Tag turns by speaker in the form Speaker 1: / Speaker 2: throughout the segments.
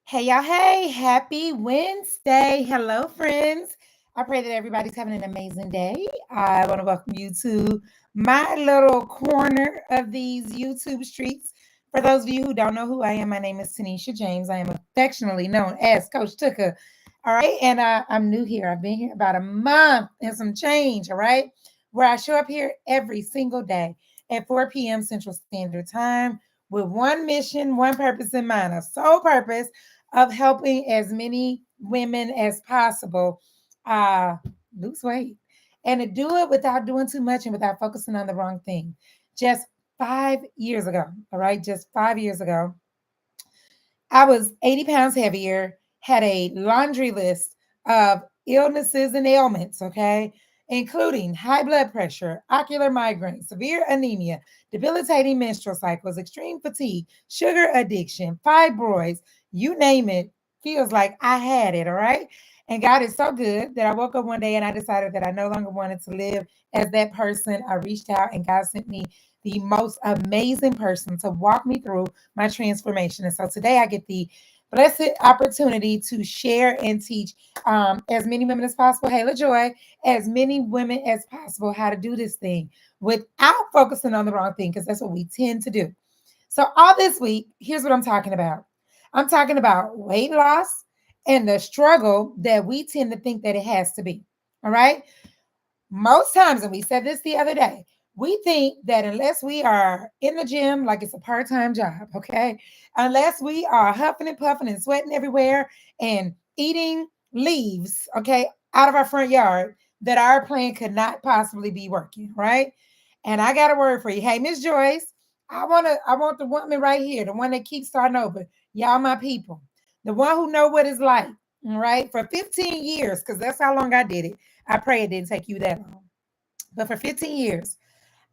Speaker 1: Hey, y'all. Hey, happy Wednesday. Hello, friends. I pray that everybody's having an amazing day. I want to welcome you to my little corner of these YouTube streets. For those of you who don't know who I am, my name is Tanisha James. I am affectionately known as Coach Tucker. All right. And I'm new here. I've been here about a month and some change. All right. Where I show up here every single day at 4 p.m. Central Standard Time with one mission, one purpose in mind, a sole purpose of helping as many women as possible uh, lose weight and to do it without doing too much and without focusing on the wrong thing. Just 5 years ago, all right, just 5 years ago, I was 80 pounds heavier, had a laundry list of illnesses and ailments, okay, including high blood pressure, ocular migraine, severe anemia, debilitating menstrual cycles, extreme fatigue, sugar addiction, fibroids, you name it, feels like I had it, all right? And God is so good that I woke up one day and I decided that I no longer wanted to live as that person. I reached out and God sent me the most amazing person to walk me through my transformation. And so today I get the blessed opportunity to share and teach as many women as possible. Hey, LaJoy, as many women as possible how to do this thing without focusing on the wrong thing, because that's what we tend to do. So, all this week, here's what I'm talking about. I'm talking about weight loss and the struggle that we tend to think that it has to be. All right. Most times, and we said this the other day, we think that unless we are in the gym like it's a part-time job, okay, unless we are huffing and puffing and sweating everywhere and eating leaves, okay, out of our front yard, that our plan could not possibly be working, right? And I got a word for you. Hey, Miss Joyce, I want the woman right here, the one that keeps starting over. Y'all my people. The one who know what it's like, all right? For 15 years, because that's how long I did it. I pray it didn't take you that long. But for 15 years,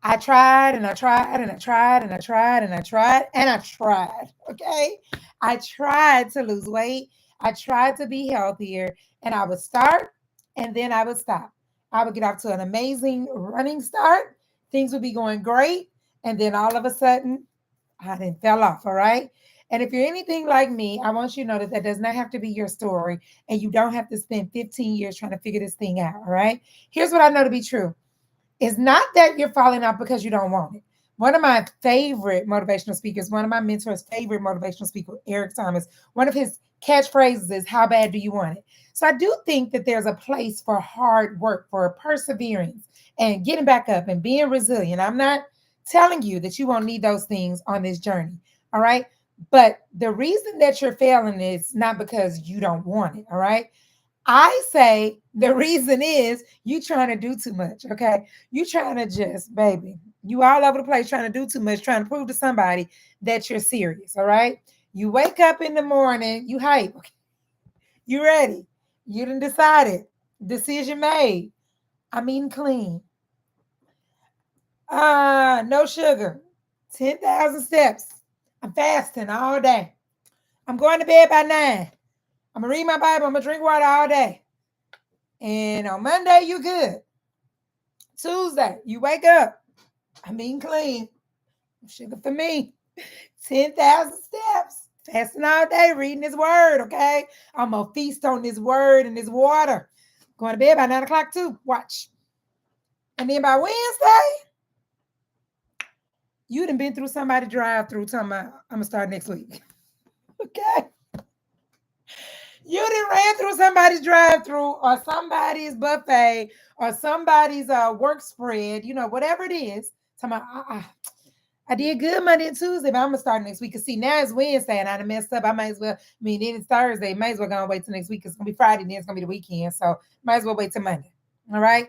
Speaker 1: I tried and I tried and I tried and I tried and I tried and I tried. Okay. I tried to lose weight. I tried to be healthier and I would start and then I would stop. I would get off to an amazing running start. Things would be going great. And then all of a sudden, I then fell off. All right. And if you're anything like me, I want you to know that that does not have to be your story. And you don't have to spend 15 years trying to figure this thing out. All right. Here's what I know to be true. It's not that you're falling off because you don't want it. One of my favorite motivational speakers, one of my mentors' favorite motivational speaker, Eric Thomas, one of his catchphrases is, how bad do you want it? So I do think that there's a place for hard work, for perseverance and getting back up and being resilient. I'm not telling you that you won't need those things on this journey. All right. But the reason that you're failing is not because you don't want it. All right. I say the reason is you trying to do too much. Okay. You trying to just, baby, you all over the place trying to do too much, trying to prove to somebody that you're serious. All right. You wake up in the morning, you hype. Okay, you ready. You done decided. Decision made. I'm eating clean. No sugar. 10,000 steps. I'm fasting all day. I'm going to bed by 9. I'm gonna read my Bible. I'm gonna drink water all day. And on Monday, you good. Tuesday, you wake up. I'm eating clean. Sugar for me. 10,000 steps. Fasting all day, reading his word, okay? I'm going to feast on this word and this water. Going to bed by 9 o'clock too. Watch. And then by Wednesday, you done been through somebody drive through talking about, I'm going to start next week. Okay? You done ran through somebody's drive through or somebody's buffet or somebody's work spread, whatever it is. Talking about, I did good Monday and Tuesday, but I'm gonna start next week. Cause see, now it's Wednesday and I done messed up. I might as well. I mean, then it's Thursday. Might as well go and wait till next week. It's gonna be Friday, then it's gonna be the weekend. So might as well wait till Monday. All right.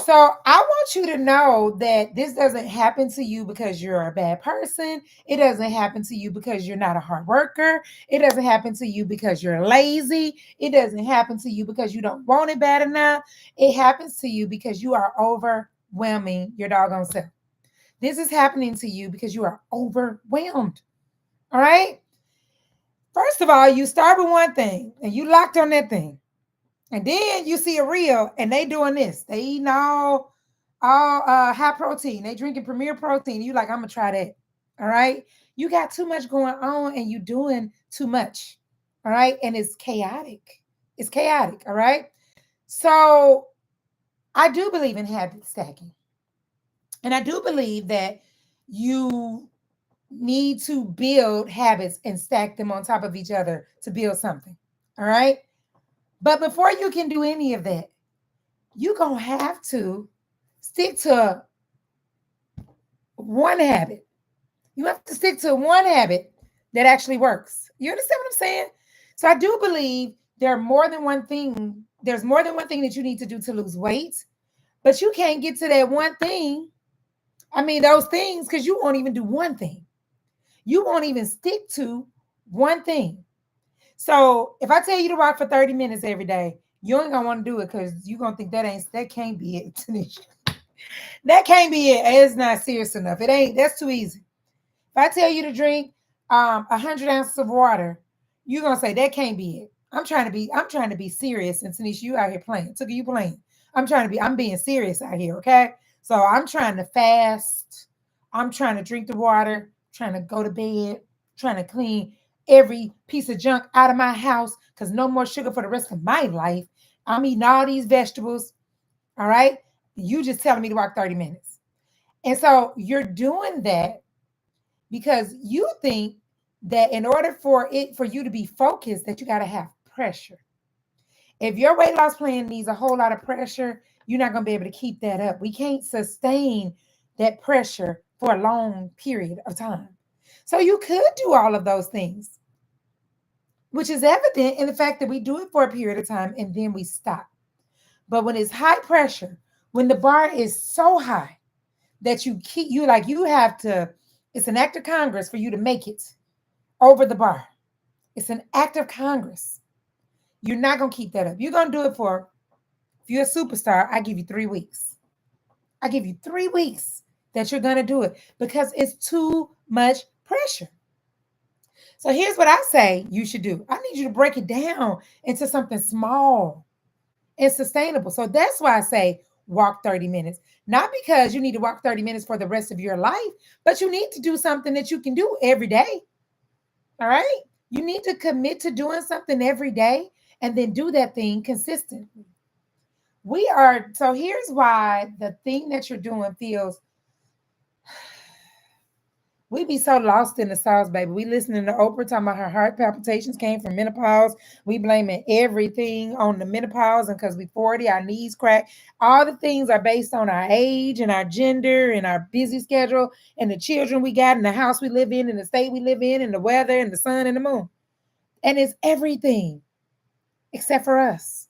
Speaker 1: So I want you to know that this doesn't happen to you because you're a bad person. It doesn't happen to you because you're not a hard worker. It doesn't happen to you because you're lazy. It doesn't happen to you because you don't want it bad enough. It happens to you because you are overwhelming your doggone self. This is happening to you because you are overwhelmed. All right. First of all, you start with one thing and you locked on that thing. And then you see a reel and they doing this. They eating all high protein. They drinking premier protein. You like, I'm gonna try that. All right. You got too much going on and you doing too much. All right. And it's chaotic. It's chaotic. All right. So I do believe in habit stacking. And I do believe that you need to build habits and stack them on top of each other to build something. All right. But before you can do any of that, you're going to have to stick to one habit. You have to stick to one habit that actually works. You understand what I'm saying? So I do believe there are more than one thing. There's more than one thing that you need to do to lose weight, but you can't get to that one thing. I mean, those things, because you won't even do one thing. You won't even stick to one thing. So if I tell you to walk for 30 minutes every day, you ain't gonna want to do it because you're gonna think that can't be it, Tanisha. That can't be it. It's not serious enough. It ain't. That's too easy. If I tell you to drink 100 ounces of water, you're gonna say that can't be it. I'm trying to be serious. And Tanisha, you out here playing. Tuka, you playing. I'm being serious out here, okay? So I'm trying to fast. I'm trying to drink the water, trying to go to bed, trying to clean every piece of junk out of my house because no more sugar for the rest of my life. I'm eating all these vegetables. All right. You just telling me to walk 30 minutes. And so you're doing that because you think that in order for you to be focused, that you got to have pressure. If your weight loss plan needs a whole lot of pressure, you're not going to be able to keep that up. We can't sustain that pressure for a long period of time. So you could do all of those things, which is evident in the fact that we do it for a period of time and then we stop. But when it's high pressure, when the bar is so high that you have to, it's an act of Congress for you to make it over the bar. It's an act of Congress. You're not going to keep that up. You're going to do it if you're a superstar, I give you 3 weeks. I give you 3 weeks that you're going to do it because it's too much pressure. So here's what I say you should do. I need you to break it down into something small and sustainable. So that's why I say walk 30 minutes. Not because you need to walk 30 minutes for the rest of your life, but you need to do something that you can do every day. All right? You need to commit to doing something every day and then do that thing consistently. So here's why the thing that you're doing feels, we be so lost in the sauce, baby. We listening to Oprah talking about her heart palpitations came from menopause. We blaming everything on the menopause, and because we 40, our knees crack. All the things are based on our age and our gender and our busy schedule and the children we got and the house we live in and the state we live in and the weather and the sun and the moon. And it's everything except for us.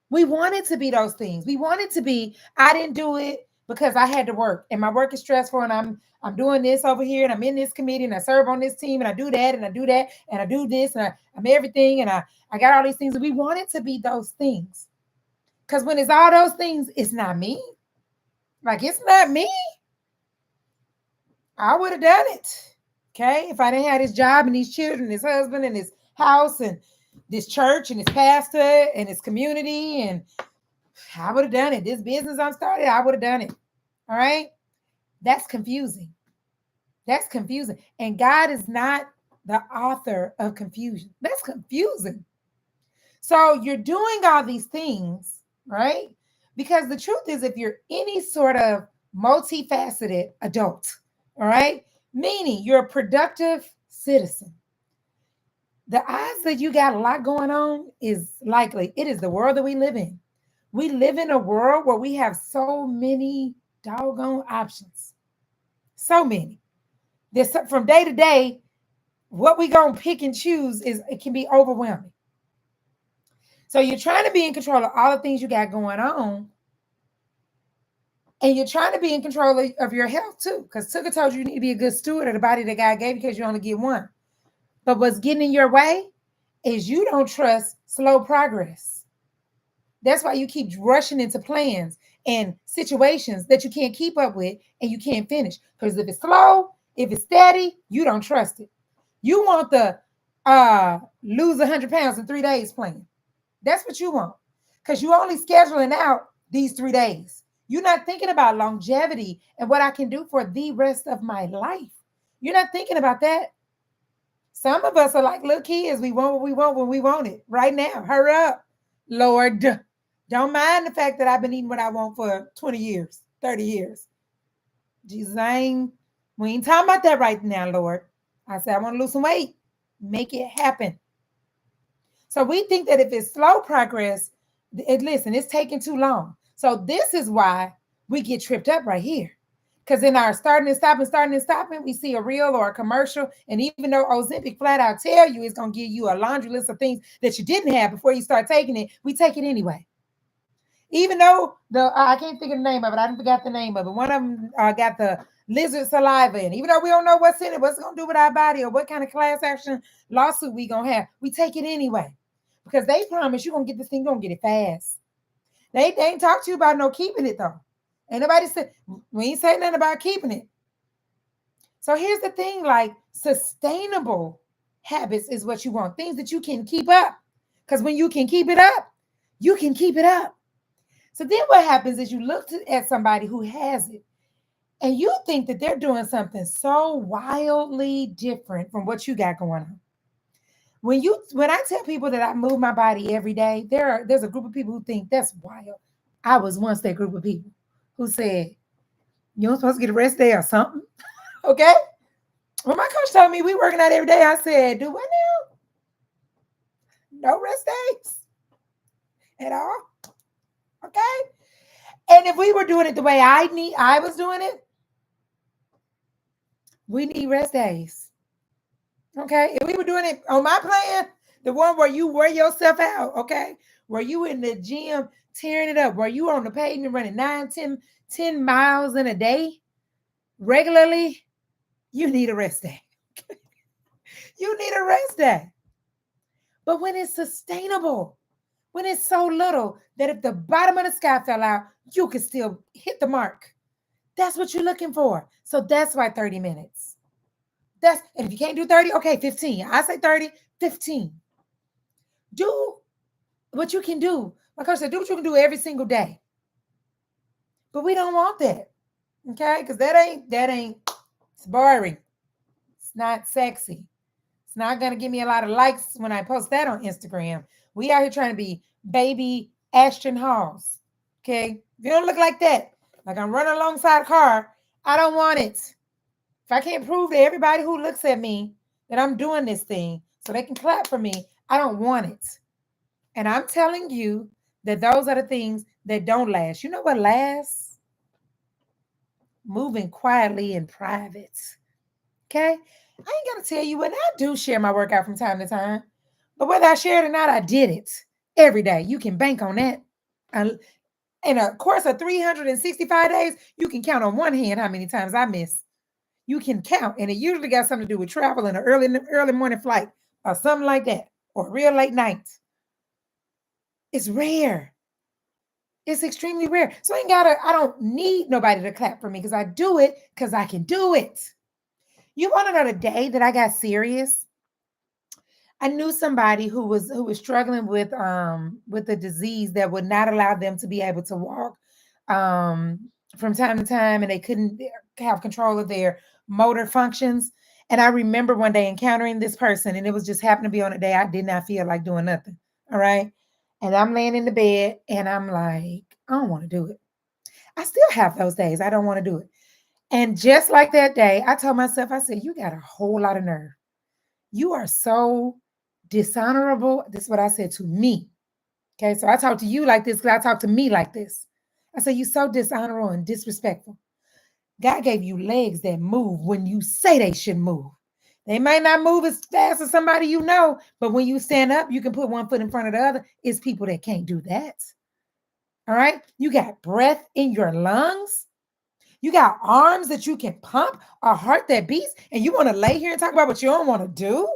Speaker 1: We wanted to be those things. We wanted to be, I didn't do it because I had to work and my work is stressful and I'm doing this over here and I'm in this committee and I serve on this team and I do that and I do that and I do this and I'm everything and I got all these things. And we wanted to be those things. Because when it's all those things, it's not me. Like, it's not me. I would have done it. Okay. If I didn't have this job and these children, this husband and this house and this church and this pastor and this community, and I would have done it. This business I'm started, I would have done it. All right. That's confusing. That's confusing. And God is not the author of confusion. That's confusing. So you're doing all these things, right? Because the truth is, if you're any sort of multifaceted adult, all right, meaning you're a productive citizen, the odds that you got a lot going on is likely. It is the world that we live in. We live in a world where we have so many doggone options. So many. There's from day to day, what we gonna pick and choose it can be overwhelming. So you're trying to be in control of all the things you got going on. And you're trying to be in control of your health too. Because Tuka told you need to be a good steward of the body that God gave you because you only get one. But what's getting in your way is you don't trust slow progress. That's why you keep rushing into plans and situations that you can't keep up with and you can't finish. Because if it's slow, if it's steady, you don't trust it. You want the lose 100 pounds in 3 days plan. That's what you want. Because you're only scheduling out these 3 days. You're not thinking about longevity and what I can do for the rest of my life. You're not thinking about that. Some of us are like little kids. We want what we want when we want it right now. Hurry up, Lord. Don't mind the fact that I've been eating what I want for 20 years, 30 years. Jesus, we ain't talking about that right now, Lord. I said, I want to lose some weight. Make it happen. So we think that if it's slow progress, listen, it's taking too long. So this is why we get tripped up right here. Because in our starting and stopping, we see a reel or a commercial. And even though Ozempic flat out tell you it's going to give you a laundry list of things that you didn't have before you start taking it, we take it anyway. Even though I can't think of the name of it. I forgot the name of it. One of them got the lizard saliva in it. Even though we don't know what's in it, what's it going to do with our body, or what kind of class action lawsuit we going to have, we take it anyway. Because they promise you're going to get this thing, you're going to get it fast. They ain't talk to you about no keeping it, though. Ain't nobody said, we ain't saying nothing about keeping it. So here's the thing, like sustainable habits is what you want. Things that you can keep up. Because when you can keep it up, you can keep it up. So then what happens is you look at somebody who has it and you think that they're doing something so wildly different from what you got going on. When I tell people that I move my body every day, there's a group of people who think that's wild. I was once that group of people who said, you don't supposed to get a rest day or something. Okay? When my coach told me we working out every day, I said, do what now? No rest days at all. Okay? And if we were doing it the way I was doing it, we need rest days. Okay? If we were doing it on my plan, the one where you wear yourself out, okay? Where you in the gym tearing it up, where you on the pavement running 9, 10 miles in a day regularly, you need a rest day. You need a rest day. But when it's sustainable, when it's so little that if the bottom of the sky fell out, you could still hit the mark. That's what you're looking for. So that's why 30 minutes. And if you can't do 30, okay, 15. I say 30, 15. Do what you can do. My coach said, do what you can do every single day. But we don't want that. Okay? Because that ain't, it's boring. It's not sexy. It's not going to give me a lot of likes when I post that on Instagram. We out here trying to be baby Ashton Halls. Okay? If you don't look like that, like I'm running alongside a car, I don't want it. If I can't prove to everybody who looks at me that I'm doing this thing so they can clap for me, I don't want it. And I'm telling you that those are the things that don't last. You know what lasts? Moving quietly in private. Okay? I ain't got to tell you what I do share my workout from time to time. But whether I share it or not, I did it every day. You can bank on that. In a course of 365 days, you can count on one hand how many times I miss. You can count, and it usually got something to do with travel and an early morning flight or something like that, or real late night. It's rare. It's extremely rare. So I don't need nobody to clap for me because I do it because I can do it. You want to know the day that I got serious? I knew somebody who was struggling with a disease that would not allow them to be able to walk from time to time, and they couldn't have control of their motor functions. And I remember one day encountering this person, and it was just happened to be on a day I did not feel like doing nothing. All right. And I'm laying in the bed and I'm like, I don't want to do it. I still have those days. I don't want to do it. And just like that day, I told myself, I said, you got a whole lot of nerve. You are so dishonorable. This is what I said to me. Okay. So I talk to you like this because I talk to me like this. I said, you're so dishonorable and disrespectful. God gave you legs that move when you say they should move. They might not move as fast as somebody you know, but when you stand up, you can put one foot in front of the other. It's people that can't do that. All right? You got breath in your lungs. You got arms that you can pump, a heart that beats, and you want to lay here and talk about what you don't want to do?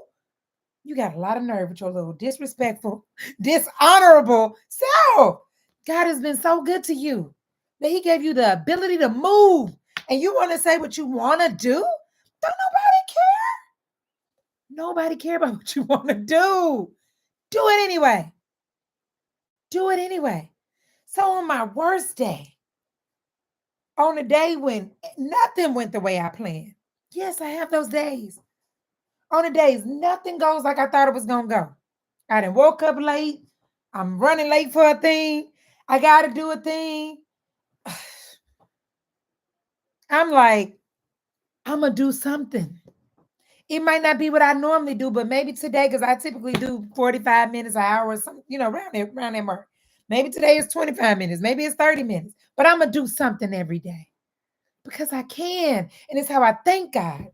Speaker 1: You got a lot of nerve with your little disrespectful, dishonorable self. God has been so good to you that he gave you the ability to move, and you want to say what you want to do? Don't nobody care. Nobody care about what you want to do. Do it anyway. Do it anyway. So on my worst day, on a day when nothing went the way I planned, yes, I have those days. On the days nothing goes like I thought it was gonna go. I done woke up late. I'm running late for a thing. I gotta do a thing. I'm like, I'm gonna do something. It might not be what I normally do, but maybe today, because I typically do 45 minutes, an hour, or something, around that mark. Maybe today is 25 minutes, maybe it's 30 minutes, but I'm gonna do something every day because I can. And it's how I thank God.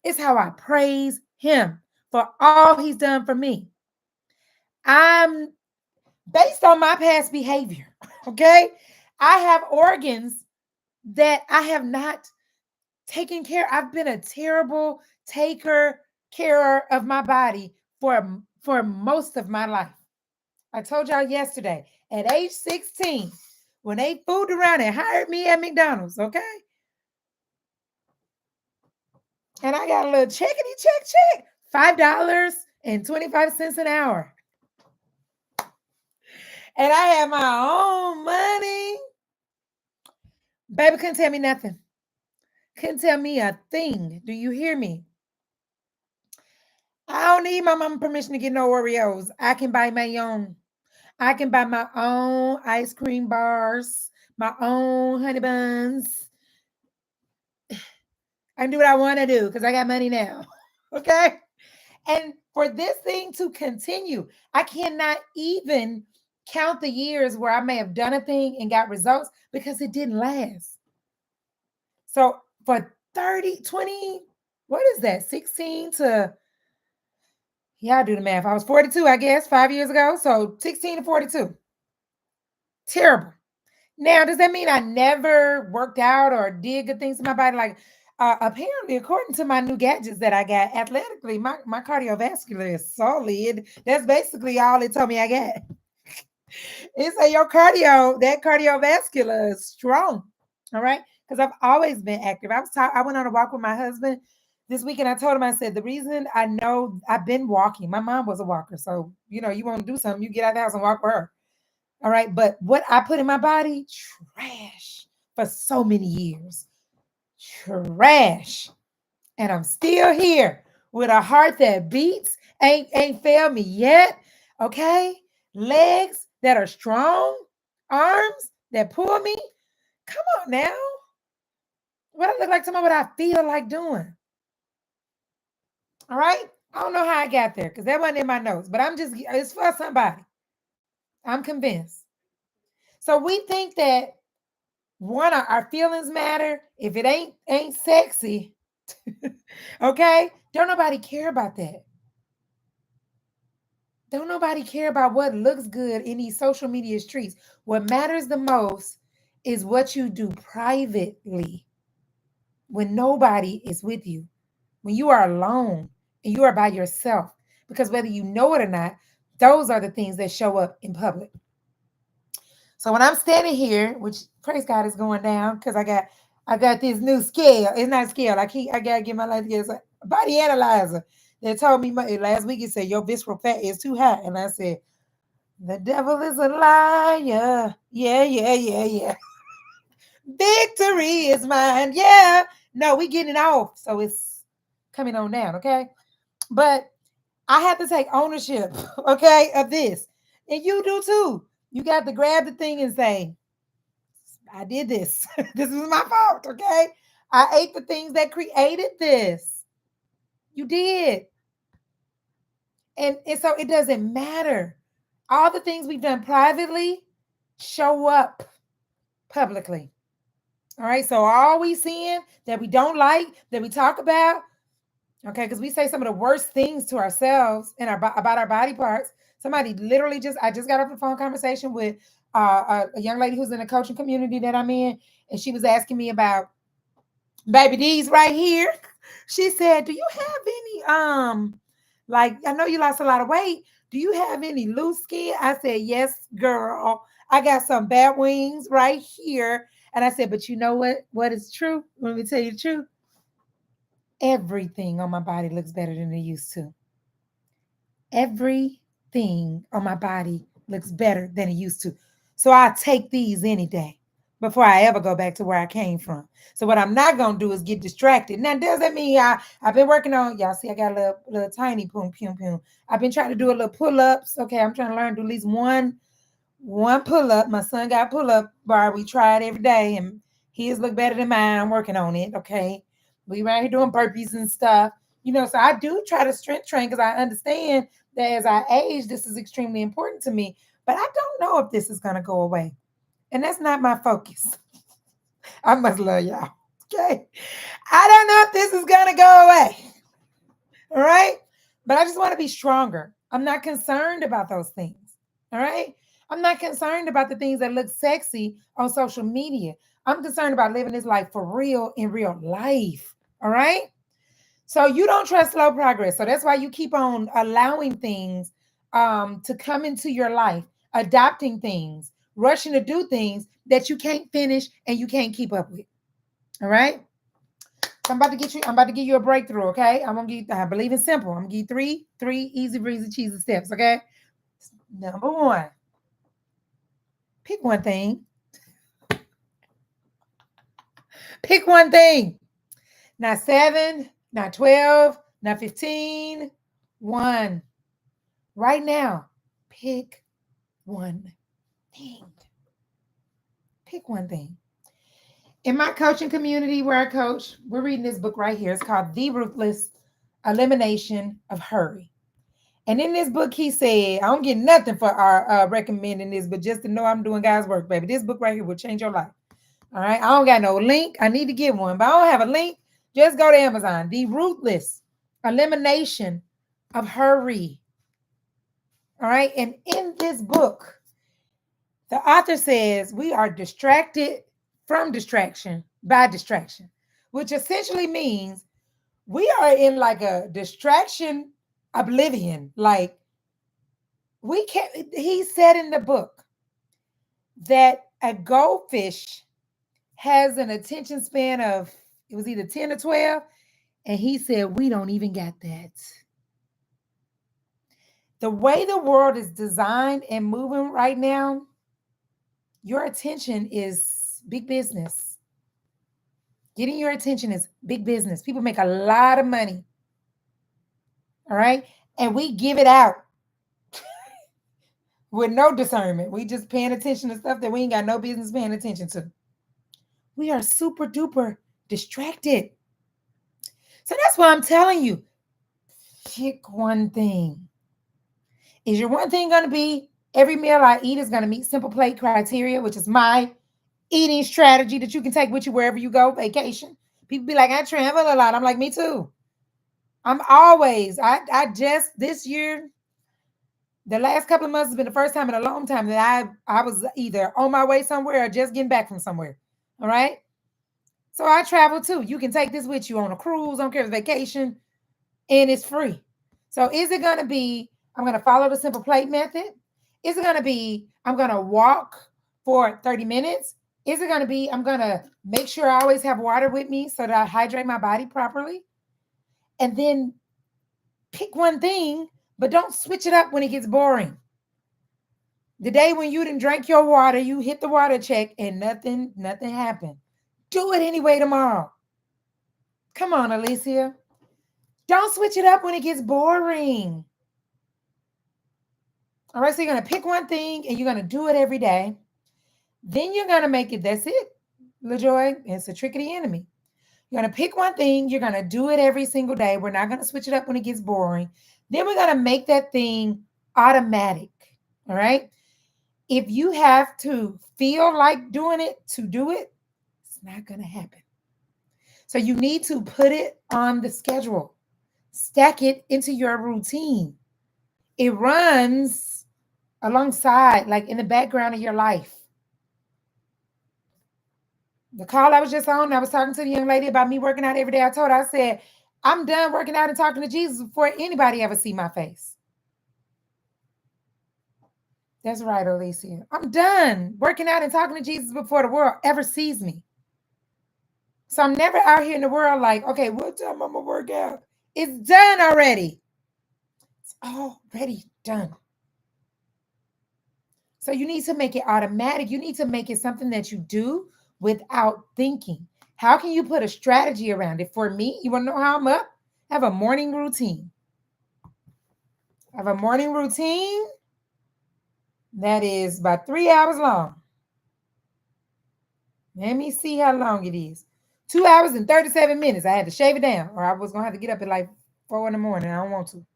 Speaker 1: It's how I praise Him for all He's done for me. I'm based on my past behavior, okay? I have organs that I have not taken care. I've been a terrible carer of my body for most of my life. I told y'all yesterday, at age 16, when they fooled around and hired me at McDonald's, okay? And I got a little check, $5.25 an hour. And I had my own money. Baby couldn't tell me nothing. Couldn't tell me a thing. Do you hear me? I don't need my mama permission to get no Oreos. I can buy my own. I can buy my own ice cream bars, my own honey buns. I can do what I want to do because I got money now. Okay? And for this thing to continue, I cannot even count the years where I may have done a thing and got results because it didn't last. So for 30, 20, what is that? 16 to, yeah, I do the math. I was 42, I guess, 5 years ago. So 16 to 42. Terrible. Now, does that mean I never worked out or did good things to my body? Like, apparently, according to my new gadgets that I got, athletically, my cardiovascular is solid. That's basically all it told me I got. It said your that cardiovascular is strong. All right. Because I've always been active. I went on a walk with my husband this weekend. I told him, I said, the reason I know I've been walking, my mom was a walker. So, you want to do something, you get out of the house and walk with her. All right. But what I put in my body, trash for so many years. Trash. And I'm still here with a heart that beats, ain't failed me yet. Okay. Legs that are strong, arms that pull me. Come on now. What I look like to me, what I feel like doing. All right. I don't know how I got there because that wasn't in my notes, but it's for somebody. I'm convinced. So we think that our feelings matter. If it ain't sexy, okay, don't nobody care about that. Don't nobody care about what looks good in these social media streets. What matters the most is what you do privately when nobody is with you, when you are alone and you are by yourself. Because whether you know it or not, those are the things that show up in public. So when I'm standing here, which praise God is going down because I got this new scale. It's not scale. I gotta get my life together. It's a body analyzer. They told me last week, it said your visceral fat is too high. And I said, the devil is a liar. Yeah. Victory is mine. Yeah. No, we getting it off. So it's coming on down, okay? But I have to take ownership, okay, of this. And you do too. You got to grab the thing and say, I did this. This is my fault, okay? I ate the things that created this. You did. And so it doesn't matter. All the things we've done privately show up publicly. All right. So all we seeing that we don't like, that we talk about, okay, because we say some of the worst things to ourselves and about our body parts. Somebody literally I just got off a phone conversation with a young lady who's in the coaching community that I'm in, and she was asking me about baby D's right here. She said, "Do you have any like I know you lost a lot of weight. Do you have any loose skin?" I said, "Yes, girl. I got some bat wings right here." And I said, "But you know what? What is true? Let me tell you the truth. Everything on my body looks better than it used to. Everything on my body looks better than it used to. So I take these any day. before I ever go back to where I came from. So what I'm not gonna do is get distracted. Now, does that mean I've been working on, y'all see I got a little tiny poom pum pum. I've been trying to do a little pull-ups. Okay, I'm trying to learn to do at least one pull-up. My son got pull-up bar. We try it every day, and his look better than mine. I'm working on it. Okay. We right here doing burpees and stuff. So I do try to strength train because I understand that as I age, this is extremely important to me. But I don't know if this is gonna go away. And that's not my focus. I must love y'all. Okay. I don't know if this is going to go away. All right. But I just want to be stronger. I'm not concerned about those things. All right. I'm not concerned about the things that look sexy on social media. I'm concerned about living this life for real in real life. All right. So you don't trust slow progress. So that's why you keep on allowing things to come into your life, adopting things, rushing to do things that you can't finish and you can't keep up with. All right. So I'm about to give you a breakthrough. Okay. I believe in simple. I'm gonna give you three easy breezy cheesy steps. Okay. Number one, pick one thing. Pick one thing. Not 7, not 12, not 15. One. Right now, pick one thing. Pick one thing. In my coaching community where I coach, we're reading this book right here. It's called The Ruthless Elimination of Hurry. And in this book, he said, I don't get nothing for our recommending this, but just to know I'm doing God's work, baby. This book right here will change your life. All right. I don't got no link. I need to get one, but I don't have a link. Just go to Amazon. The Ruthless Elimination of Hurry. All right. And in this book, the author says we are distracted from distraction by distraction, which essentially means we are in like a distraction oblivion. Like we can't, he said in the book that a goldfish has an attention span of, it was either 10 or 12. And he said, we don't even got that. The way the world is designed and moving right now, your attention is big business. Getting your attention is big business. People make a lot of money. All right. And we give it out with no discernment. We just paying attention to stuff that we ain't got no business paying attention to. We are super duper distracted. So that's why I'm telling you, pick one thing. Is your one thing going to be every meal I eat is going to meet simple plate criteria, which is my eating strategy that you can take with you wherever you go, vacation. People be like, I travel a lot. I'm like, me too. I just this year, the last couple of months has been the first time in a long time that I was either on my way somewhere or just getting back from somewhere. All right. So I travel too. You can take this with you on a cruise, I don't care if it's vacation, and it's free. So is it going to be, I'm going to follow the simple plate method? Is it going to be, I'm going to walk for 30 minutes? Is it going to be, I'm going to make sure I always have water with me so that I hydrate my body properly? And then pick one thing, but don't switch it up when it gets boring. The day when you didn't drink your water, you hit the water check and nothing happened. Do it anyway tomorrow. Come on, Alicia. Don't switch it up when it gets boring. All right, so you're going to pick one thing and you're going to do it every day. Then you're going to make it, that's it, LaJoy. It's a trick of the enemy. You're going to pick one thing. You're going to do it every single day. We're not going to switch it up when it gets boring. Then we're going to make that thing automatic. All right. If you have to feel like doing it to do it, it's not going to happen. So you need to put it on the schedule. Stack it into your routine. It runs alongside, like in the background of your life. The call I was just on, I was talking to the young lady about me working out every day. I told her, I said, I'm done working out and talking to Jesus before anybody ever see my face. That's right, Alicia. I'm done working out and talking to Jesus before the world ever sees me. So I'm never out here in the world like, okay, what time I'm going to work out? It's done already. It's already done. So So you need to make it automatic. You need to make it something that you do without thinking. How can you put a strategy around it? For me, you want to know how I'm up? I have a morning routine. I have a morning routine that is about 3 hours long. Let me see how long it is. 2 hours and 37 minutes. I had to shave it down, or I was going to have to get up at like 4 in the morning. I don't want to.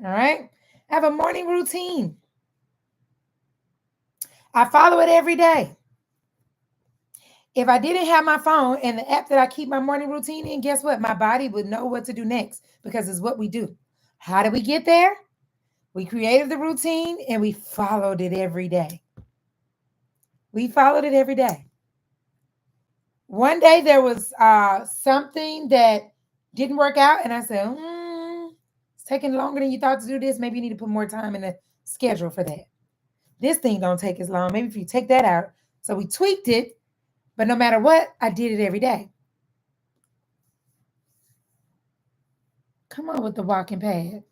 Speaker 1: All right. I have a morning routine. I follow it every day. If I didn't have my phone and the app that I keep my morning routine in, guess what? My body would know what to do next because it's what we do. How did we get there? We created the routine and we followed it every day. We followed it every day. One day there was something that didn't work out, and I said, it's taking longer than you thought to do this. Maybe you need to put more time in the schedule for that. This thing don't take as long. Maybe if you take that out. So we tweaked it, but no matter what, I did it every day. Come on with the walking pad.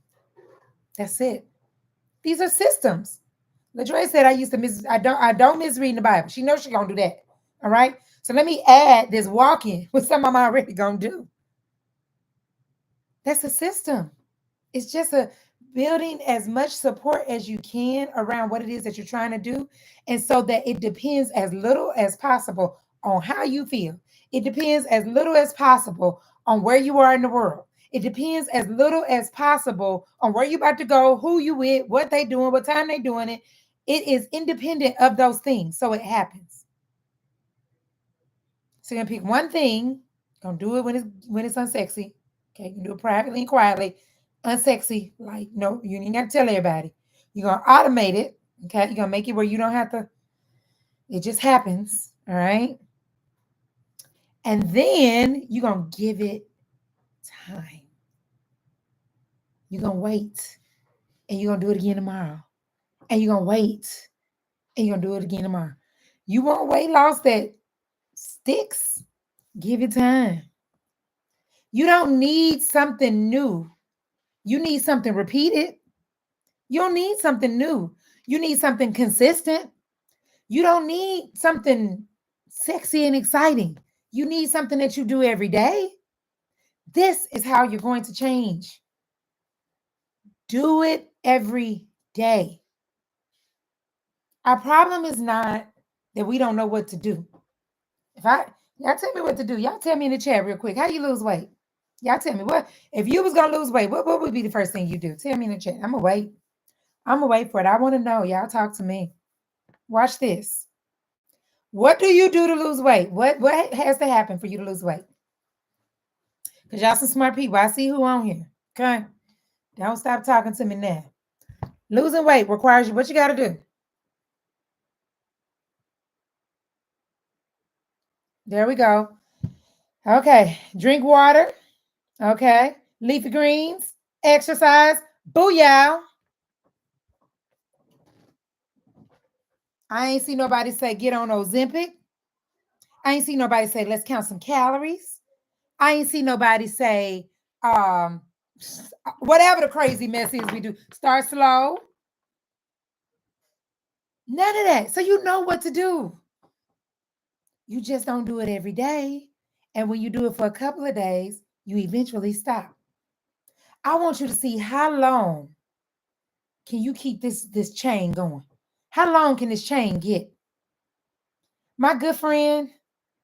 Speaker 1: That's it. These are systems. LaDre said I don't miss reading the Bible. She knows she's gonna do that. All right. So let me add this walking with something I'm already gonna do. That's a system. It's just a building as much support as you can around what it is that you're trying to do. And so that it depends as little as possible on how you feel. It depends as little as possible on where you are in the world. It depends as little as possible on where you're about to go, who you with, what they doing, what time they doing it. It is independent of those things. So it happens. So you're gonna pick one thing, gonna do it when it's unsexy. Okay, you can do it privately and quietly. Unsexy, like no, you ain't gotta tell everybody. You're gonna automate it. Okay, you're gonna make it where you don't have to, it just happens. All right. And then you're gonna give it time. You're gonna wait. And you're gonna do it again tomorrow. And you're gonna wait. And you're gonna do it again tomorrow. You want weight loss that sticks? Give it time. You don't need something new. You need something repeated. You don't need something new. You need something consistent. You don't need something sexy and exciting. You need something that you do every day. This is how you're going to change. Do it every day. Our problem is not that we don't know what to do. Y'all tell me what to do. Y'all tell me in the chat real quick. How you lose weight? Y'all tell me what if you was gonna lose weight, what would be the first thing you do? Tell me in the chat. I'm gonna wait. I'm gonna wait for it. I want to know. Y'all talk to me. Watch this. What do you do to lose weight? What has to happen for you to lose weight? Because y'all some smart people. I see who on here. Okay. Don't stop talking to me now. Losing weight requires you. What you got to do? There we go. Okay. Drink water. Okay. Leafy greens. Exercise. Booyah. I ain't see nobody say get on Ozempic. I ain't see nobody say let's count some calories. I ain't see nobody say whatever the crazy mess is we do. Start slow. None of that. So you know what to do. You just don't do it every day. And when you do it for a couple of days, you eventually stop. I want you to see how long can you keep this chain going? How long can this chain get? My good friend,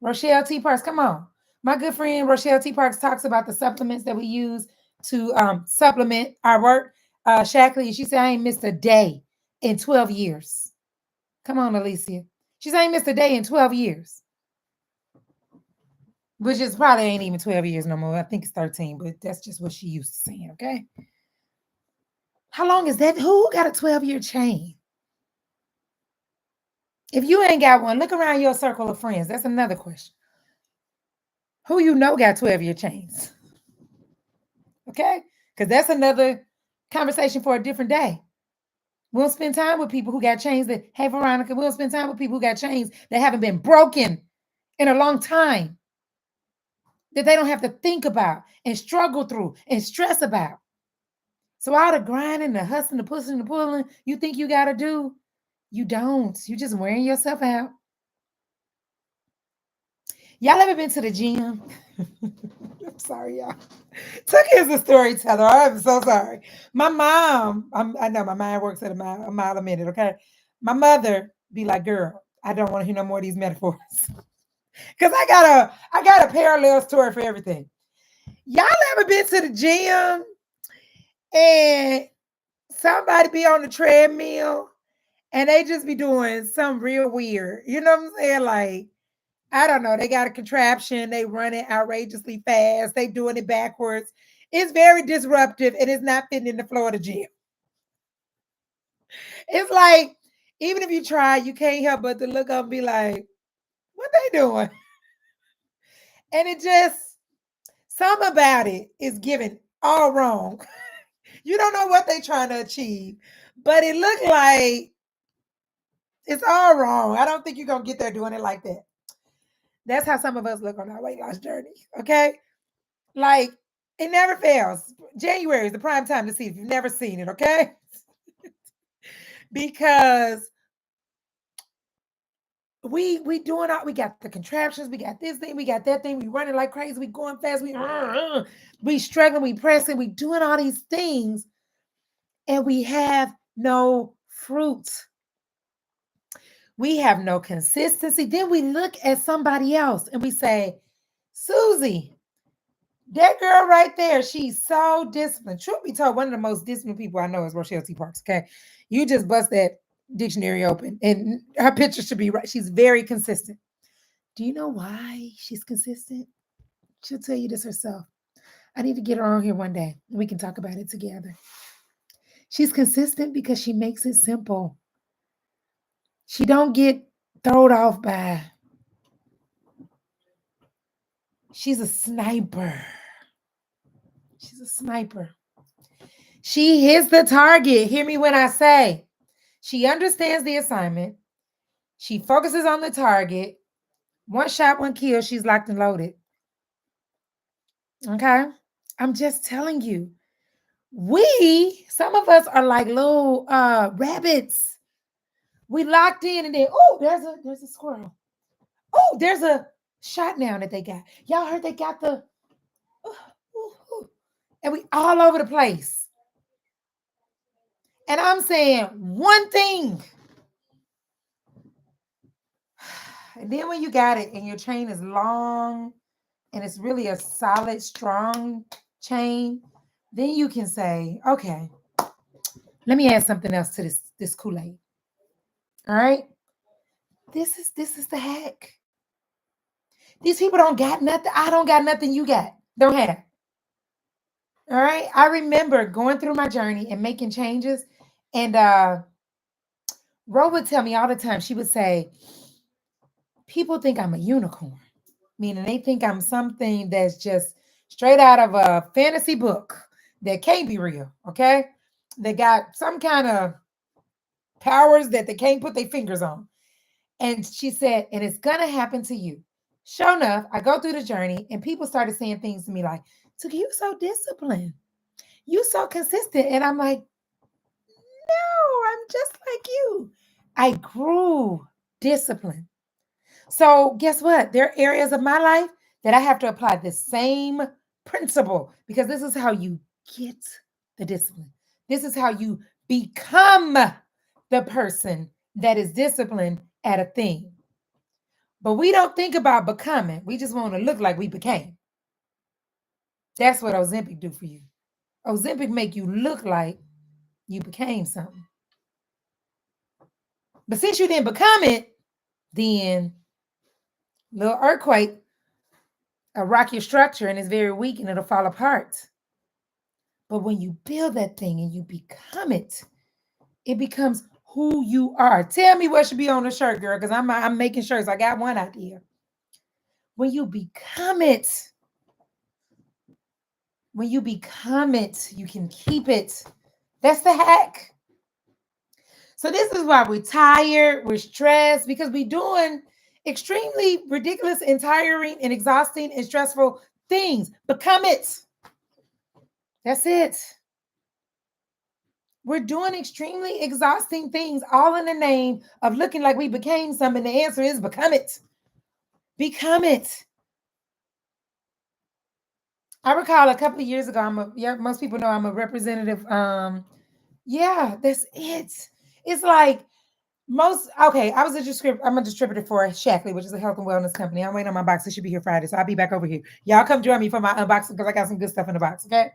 Speaker 1: Rochelle T. Parks, come on. My good friend, Rochelle T. Parks, talks about the supplements that we use to supplement our work. Shackley, she said, I ain't missed a day in 12 years. Come on, Alicia. She said, I ain't missed a day in 12 years. Which is probably ain't even 12 years no more. I think it's 13, but that's just what she used to saying, okay? How long is that? Who got a 12-year chain? If you ain't got one, look around your circle of friends. That's another question. Who you know got 12-year chains? Okay? Because that's another conversation for a different day. We'll spend time with people who got chains that, hey, Veronica, we'll spend time with people who got chains that haven't been broken in a long time, that they don't have to think about and struggle through and stress about. So all the grinding, the hustling, the pushing, the pulling you think you got to do, You don't. You just wearing yourself out. Y'all ever been to the gym? I'm sorry, y'all. Tucker is a storyteller. I'm so sorry. My mom, I know my mind works at a mile a minute, okay? My mother be like, girl, I don't want to hear no more of these metaphors. Cause I got a parallel story for everything. Y'all ever been to the gym and somebody be on the treadmill and they just be doing something real weird? You know what I'm saying? Like, I don't know. They got a contraption. They run it outrageously fast. They doing it backwards. It's very disruptive and it's not fitting in the floor of the gym. It's like, even if you try, you can't help but to look up and be like, what they doing? And it just, some about it is given all wrong. You don't know what they trying to achieve, but it looked like it's all wrong. I don't think you're going to get there doing it like that. That's how some of us look on our weight loss journey. Okay. Like, it never fails. January is the prime time to see if you've never seen it. Okay. Because we doing all, we got the contraptions, we got this thing, we got that thing, we running like crazy, we going fast, we struggling, we pressing, we doing all these things, and we have no fruit. We have no consistency. Then we look at somebody else and we say, Susie, that girl right there, she's so disciplined. Truth be told, one of the most disciplined people I know is Rochelle T. Parks. Okay. You just bust that dictionary open and her picture should be right. She's very consistent. Do you know why she's consistent? She'll tell you this herself. I need to get her on here one day and we can talk about it together. She's consistent because she makes it simple. She don't get thrown off by. She's a sniper. She's a sniper. She hits the target. Hear me when I say. She understands the assignment. She focuses on the target. One shot, one kill. She's locked and loaded. Okay? I'm just telling you. Some of us are like little rabbits. We locked in and then, oh, there's a squirrel. Oh, there's a shot now that they got. Y'all heard they got the, and we all over the place. And I'm saying one thing. And then when you got it and your chain is long and it's really a solid, strong chain, then you can say, okay, let me add something else to this Kool-Aid. All right. This is the hack. These people don't got nothing. I don't got nothing you got. Don't have. All right. I remember going through my journey and making changes. And Ro would tell me all the time, she would say, people think I'm a unicorn, meaning they think I'm something that's just straight out of a fantasy book that can't be real. Okay. They got some kind of powers that they can't put their fingers on. And she said, and it's going to happen to you. Sure enough, I go through the journey and people started saying things to me like, Tuka, you so disciplined. You so consistent. And I'm like, no, I'm just like you. I grew discipline. So guess what? There are areas of my life that I have to apply the same principle because this is how you get the discipline. This is how you become the person that is disciplined at a thing. But we don't think about becoming. We just want to look like we became. That's what Ozempic do for you. Ozempic make you look like you became something. But since you didn't become it, then little earthquake will rock your structure and it's very weak and it'll fall apart. But when you build that thing and you become it, it becomes who you are. Tell me what should be on the shirt, girl, because I'm making shirts. I got one idea. When you become it, you can keep it. That's the hack. So this is why we're tired, we're stressed, because we're doing extremely ridiculous and tiring and exhausting and stressful things. Become it. That's it. We're doing extremely exhausting things, all in the name of looking like we became something. The answer is become it. Become it. I recall a couple of years ago, most people know I'm a representative. Yeah, that's it. It's like I'm a distributor for Shackley, which is a health and wellness company. I'm waiting on my box. It should be here Friday. So I'll be back over here. Y'all come join me for my unboxing because I got some good stuff in the box. Okay.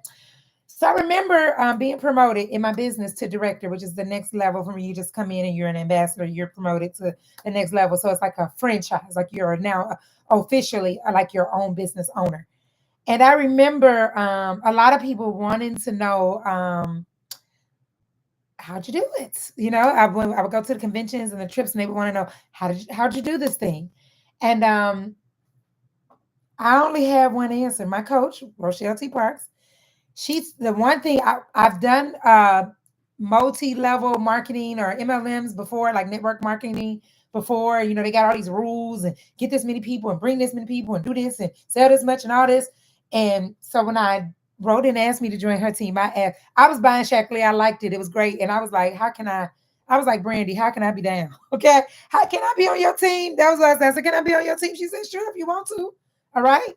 Speaker 1: So I remember being promoted in my business to director, which is the next level from you just come in and you're an ambassador, you're promoted to the next level. So it's like a franchise, like you're now officially like your own business owner. And I remember a lot of people wanting to know how'd you do it? I would go to the conventions and the trips, and they would want to know how'd you do this thing? And I only have one answer. My coach, Rochelle T. Parks, she's the one thing I've done multi-level marketing or MLMs before, like network marketing before. They got all these rules and get this many people and bring this many people and do this and sell this much and all this. And so when I wrote and asked me to join her team, I was buying Shackley. I liked it. It was great. And I was like, I was like, Brandy, how can I be down? Okay. How can I be on your team? That was what I said. Can I be on your team? She said, sure, if you want to. All right.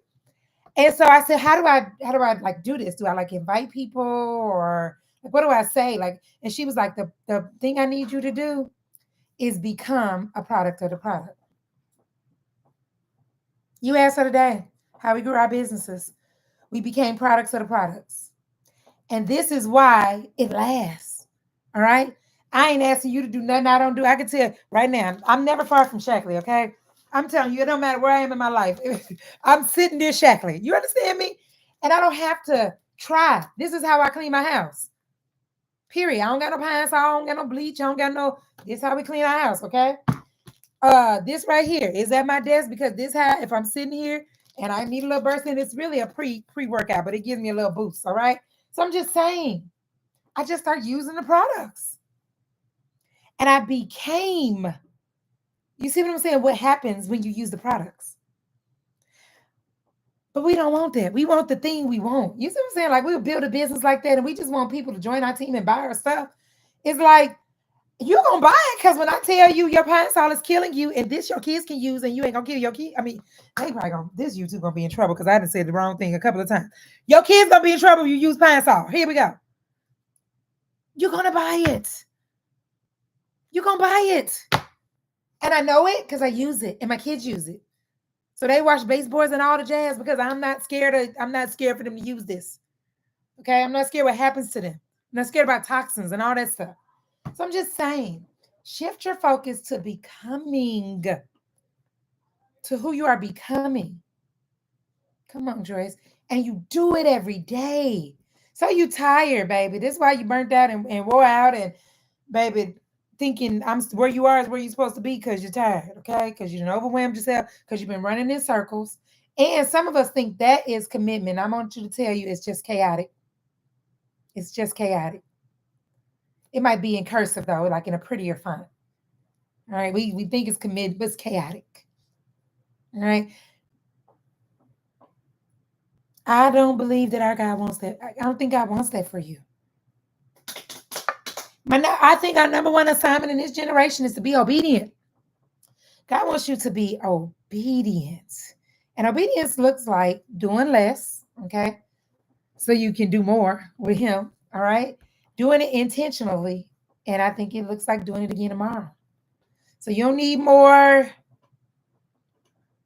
Speaker 1: And so I said, how do I like do this? Do I like invite people or like what do I say? Like, and she was like, the thing I need you to do is become a product of the product. You asked her today how we grew our businesses. We became products of the products. And this is why it lasts. All right. I ain't asking you to do nothing I don't do. I can tell you right now, I'm never far from Shackley, okay? I'm telling you, it don't matter where I am in my life. I'm sitting there Shackley. You understand me? And I don't have to try. This is how I clean my house. Period. I don't got no pine saw, I don't got no bleach, I don't got no. This is how we clean our house, okay? This right here is at my desk because this how if I'm sitting here and I need a little burst in, it's really a pre-workout, but it gives me a little boost, all right? So I'm just saying, I just start using the products. And I became, you see what I'm saying? What happens when you use the products? But we don't want that. We want the thing we want. You see what I'm saying? Like we'll build a business like that and we just want people to join our team and buy our stuff. It's like, you're gonna buy it because when I tell you your pine sol is killing you and this your kids can use and you ain't gonna kill your kid. I mean, they probably gonna this YouTube gonna be in trouble because I done said the wrong thing a couple of times. Your kids gonna be in trouble if you use pine sol. Here we go. You're gonna buy it. You're gonna buy it. And I know it because I use it and my kids use it. So they watch baseboards and all the jazz because I'm not scared for them to use this. Okay. I'm not scared what happens to them. I'm not scared about toxins and all that stuff. So I'm just saying, shift your focus to becoming, to who you are becoming. Come on, Joyce. And you do it every day. So you tired, baby. This is why you burnt out and wore out and baby thinking I'm where you are is where you're supposed to be because you're tired, okay? Because you done overwhelmed yourself, because you've been running in circles. And some of us think that is commitment. I want you to tell you it's just chaotic. It's just chaotic. It might be in cursive though, like in a prettier font. All right. We think it's committed, but it's chaotic. All right. I don't believe that our God wants that. I don't think God wants that for you. I think our number one assignment in this generation is to be obedient. God wants you to be obedient. And obedience looks like doing less, okay? So you can do more with Him, all right? Doing it intentionally. And I think it looks like doing it again tomorrow. So you don't need more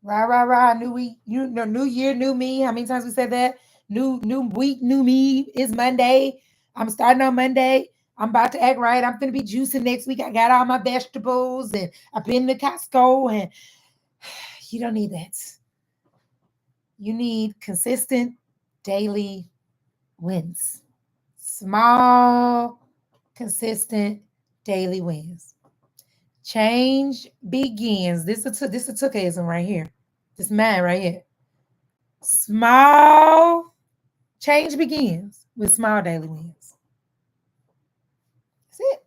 Speaker 1: rah, rah, rah, new week, new year, new me. How many times we said that? New week, new me. It's Monday. I'm starting on Monday. I'm about to act right. I'm gonna be juicing next week. I got all my vegetables and I've been to Costco and you don't need that. You need consistent daily wins. Small, consistent daily wins. Change begins. This is a Tookaism right here. This man right here. Small change begins with small daily wins. That's it.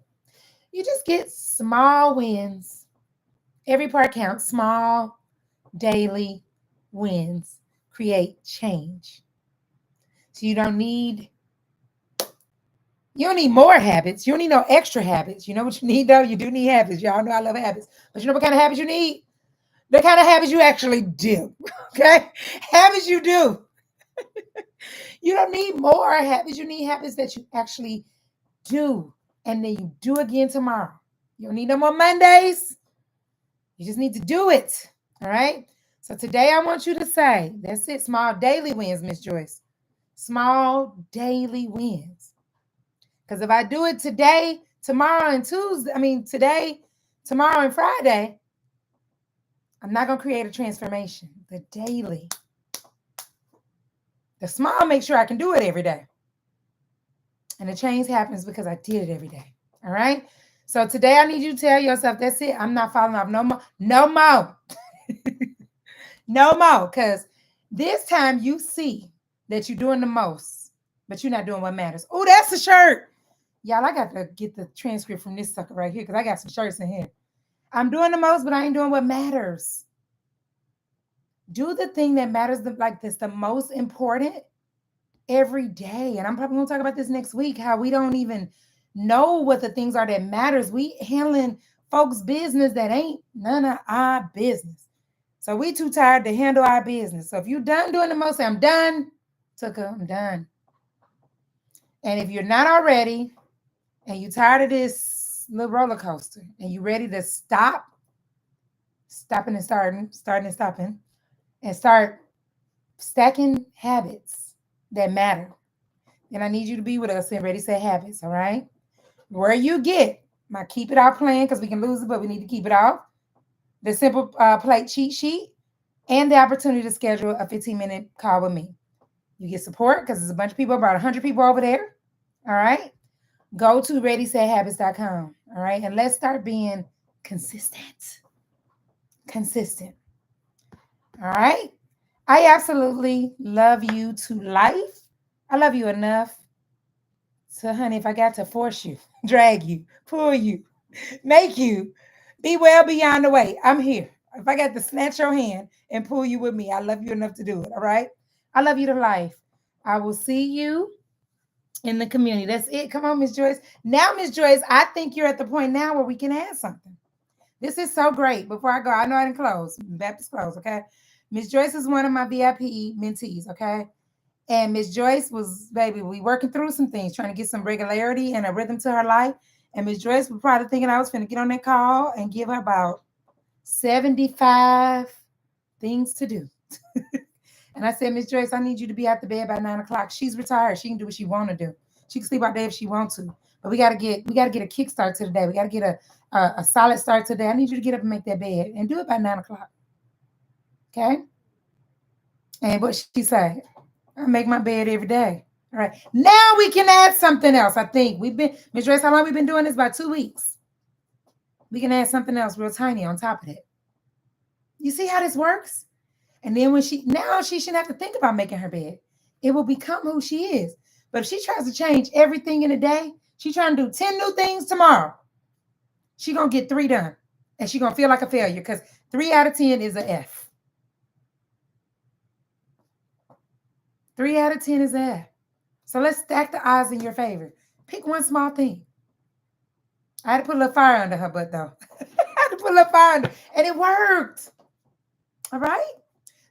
Speaker 1: You just get small wins. Every part counts. Small daily wins create change. So you don't need You don't need more habits. You don't need no extra habits. You know what you need, though? You do need habits. Y'all know I love habits. But you know what kind of habits you need? The kind of habits you actually do. Okay? Habits you do. You don't need more habits. You need habits that you actually do. And then you do again tomorrow. You don't need no more Mondays. You just need to do it. All right? So today I want you to say, that's it, small daily wins, Miss Joyce. Small daily wins. Because if I do it today, tomorrow, and today, tomorrow, and Friday, I'm not going to create a transformation. The daily. The small, make sure I can do it every day. And the change happens because I did it every day. All right? So today I need you to tell yourself, that's it. I'm not falling off no more. No more. No more. Because this time you see that you're doing the most, but you're not doing what matters. Oh, that's a shirt. Y'all, I got to get the transcript from this sucker right here because I got some shirts in here. I'm doing the most, but I ain't doing what matters. Do the thing that matters, like this, the most important every day. And I'm probably going to talk about this next week, how we don't even know what the things are that matters. We handling folks' business that ain't none of our business. So we too tired to handle our business. So if you're done doing the most, say, I'm done. Tucker, I'm done. And if you're not already, and you're tired of this little roller coaster, and you're ready to stop, stopping and starting and stopping, and start stacking habits that matter, then I need you to be with us and Ready Set Habits, all right? Where you get my Keep It Off plan, because we can lose it, but we need to keep it off, the Simple Plate cheat sheet, and the opportunity to schedule a 15-minute call with me. You get support because there's a bunch of people, about 100 people over there, all right? Go to ReadySetHabits.com, all right? And let's start being consistent. Consistent. All right? I absolutely love you to life. I love you enough. So, honey, if I got to force you, drag you, pull you, make you be well beyond the way, I'm here. If I got to snatch your hand and pull you with me, I love you enough to do it, all right? I love you to life. I will see you in the community. That's it. Come on, Miss Joyce. Now, Miss Joyce, I think you're at the point now where we can add something. This is so great. Before I go, I know I didn't close. Baptist close, okay? Miss Joyce is one of my VIP mentees, okay? And Miss Joyce was, baby, we working through some things, trying to get some regularity and a rhythm to her life. And Miss Joyce was probably thinking I was going to get on that call and give her about 75 things to do. And I said, Miss Joyce, I need you to be out the bed by 9 o'clock. She's retired. She can do what she want to do. She can sleep all day if she wants to. But we gotta get a kickstart to the day. We gotta get a solid start today. I need you to get up and make that bed and do it by 9 o'clock. Okay? And what she say? I make my bed every day. All right. Now we can add something else. I think Miss Joyce, how long we been doing this? About 2 weeks. We can add something else real tiny on top of it. You see how this works? And then when she shouldn't have to think about making her bed. It will become who she is. But if she tries to change everything in a day, she's trying to do 10 new things tomorrow. She's going to get 3 done. And she's going to feel like a failure because 3 out of 10 is an F. 3 out of 10 is an F. So let's stack the odds in your favor. Pick one small thing. I had to put a little fire under her butt, though. I had to put a little fire under, and it worked. All right?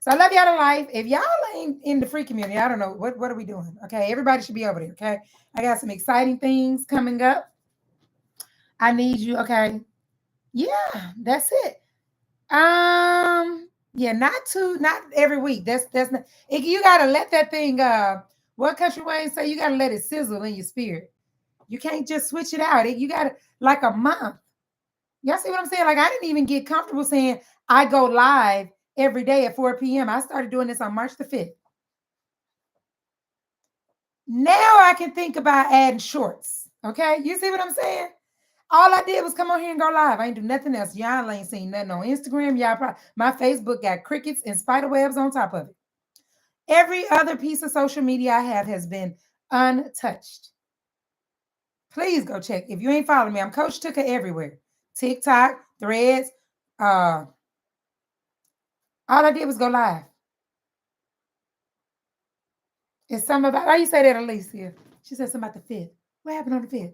Speaker 1: So I love y'all to life. If y'all ain't in the free community, I don't know, what are we doing? Okay, everybody should be over there, okay? I got some exciting things coming up. I need you, okay? Yeah, that's it. Yeah, not every week. That's not, you gotta let that thing, what Country Wayne say, you gotta let it sizzle in your spirit. You can't just switch it out. You gotta, like a month. Y'all see what I'm saying? Like, I didn't even get comfortable saying I go live every day at 4 p.m. I started doing this on March the 5th. Now I can think about adding shorts. Okay, you see what I'm saying? All I did was come on here and go live. I ain't do nothing else. Y'all ain't seen nothing on Instagram. My Facebook got crickets and spider webs on top of it. Every other piece of social media I have has been untouched. Please go check. If you ain't following me, I'm Coach Tucker everywhere. TikTok, Threads. All I did was go live. It's something about, how you say that, Alicia? She said something about the 5th. What happened on the 5th?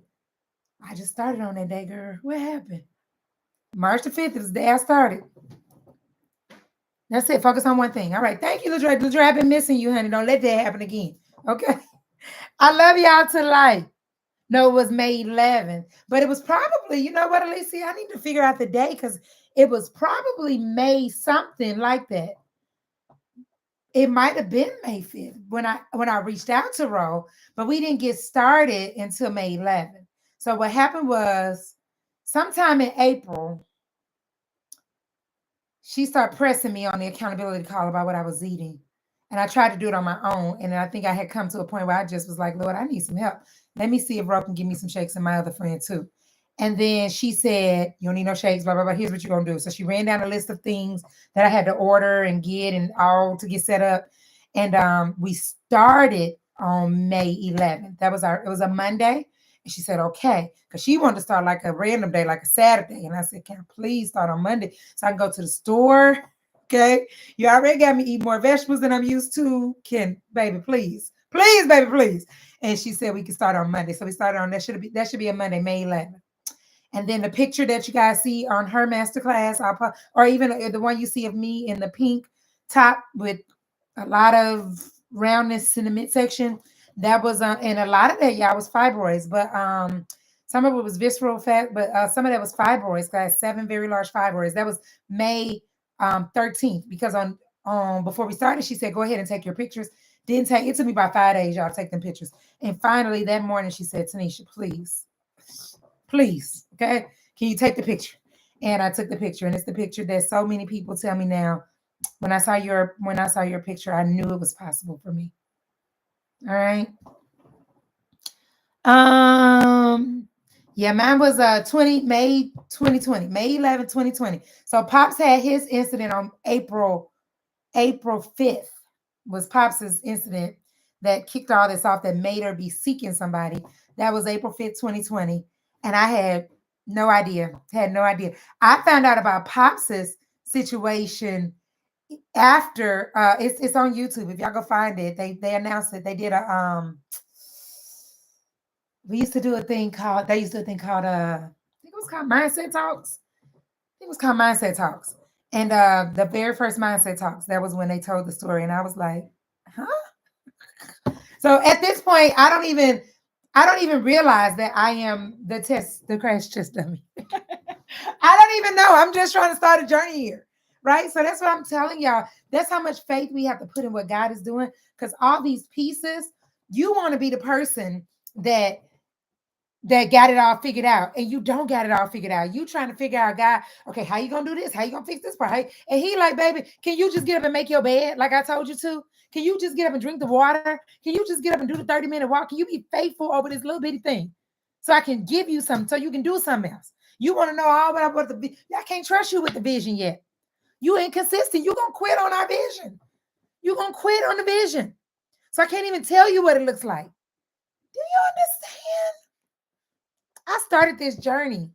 Speaker 1: I just started on that day, girl. What happened? March the 5th is the day I started. That's it. Focus on one thing. All right. Thank you, Ladre. Ladre, I've been missing you, honey. Don't let that happen again. Okay. I love y'all to life. No, it was May 11th. But it was probably, you know what, Alicia? I need to figure out the day because it was probably May something like that. It might have been May 5th when I reached out to Ro, but we didn't get started until May 11th. So what happened was sometime in April, she started pressing me on the accountability call about what I was eating. And I tried to do it on my own. And I think I had come to a point where I just was like, Lord, I need some help. Let me see if Ro can give me some shakes and my other friend too. And then she said, you don't need no shakes, blah, blah, blah. Here's what you're going to do. So she ran down a list of things that I had to order and get and all to get set up. And we started on May 11th. It was a Monday. And she said, okay, because she wanted to start like a random day, like a Saturday. And I said, can I please start on Monday so I can go to the store? Okay. You already got me eat more vegetables than I'm used to. Baby, please. Please, baby, please. And she said we could start on Monday. So we started on that should be a Monday, May 11th. And then the picture that you guys see on her masterclass, or even the one you see of me in the pink top with a lot of roundness in the midsection, that was and a lot of that, y'all, was fibroids, but some of it was visceral fat, but some of that was fibroids. Guys, 7 very large fibroids. That was May 13th, because on before we started, she said, go ahead and take your pictures. Didn't take it, took me about 5 days, y'all, to take them pictures. And finally that morning she said, Tanisha, please, okay, can you take the picture? And I took the picture, and it's the picture that so many people tell me now, when I saw your picture, I knew it was possible for me. All right. Yeah, mine was May 2020, May 11, 2020. So Pops had his incident on April 5th was Pops' incident that kicked all this off, that made her be seeking somebody. That was April 5th, 2020. And I had no idea. I found out about Pops' situation after it's on YouTube. If y'all go find it, they announced it. They did a they used to do a thing called I think it was called Mindset Talks. And the very first Mindset Talks, that was when they told the story. And I was like, huh? So at this point, I don't even realize that I am the crash test dummy. I don't even know. I'm just trying to start a journey here. Right. So that's what I'm telling y'all. That's how much faith we have to put in what God is doing. Because all these pieces, you want to be the person that got it all figured out, and you don't got it all figured out. You trying to figure out, God, okay, how you gonna do this? How you gonna fix this part? And he like, baby, can you just get up and make your bed like I told you to? Can you just get up and drink the water? Can you just get up and do the 30-minute walk? Can you be faithful over this little bitty thing so I can give you something so you can do something else? You want to know all about what I can't trust you with the vision yet. You inconsistent. You gonna quit on our vision. You gonna quit on the vision. So I can't even tell you what it looks like. Do you understand? I started this journey.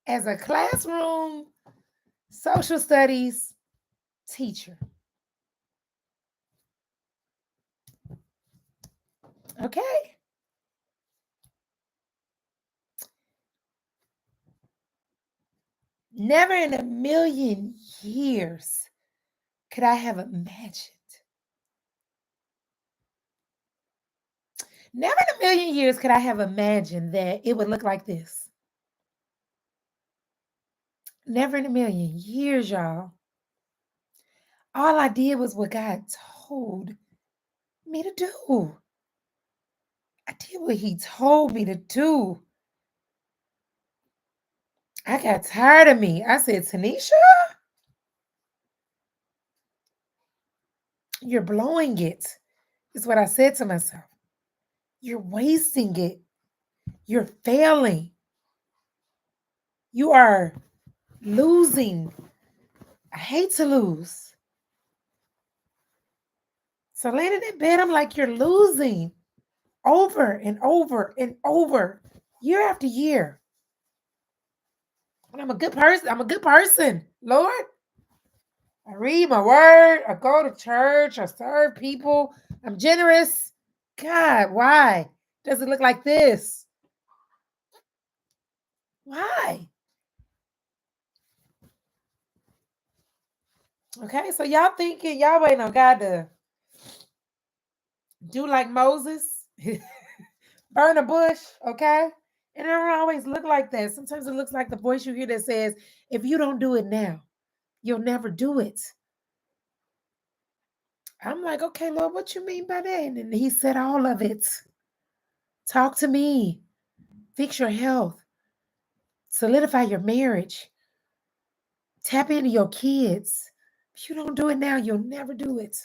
Speaker 1: As a classroom social studies teacher. Okay. Never in a million years could I have imagined. Never in a million years could I have imagined that it would look like this. Never in a million years, y'all. All I did was what God told me to do. I did what he told me to do. I got tired of me. I said, Tanisha, you're blowing it, is what I said to myself. You're wasting it. You're failing. You are losing. I hate to lose. So laying in that bed, I'm like, you're losing over and over and over, year after year. And I'm a good person. I'm a good person, Lord. I read my word. I go to church. I serve people. I'm generous. God, why does it look like this? Why? Okay, so y'all thinking y'all waiting on God to do like Moses, burn a bush, okay? And it don't always look like that. Sometimes it looks like the voice you hear that says, if you don't do it now, you'll never do it. I'm like, okay, Lord, what you mean by that? And he said all of it. Talk to me. Fix your health. Solidify your marriage. Tap into your kids. If you don't do it now, you'll never do it.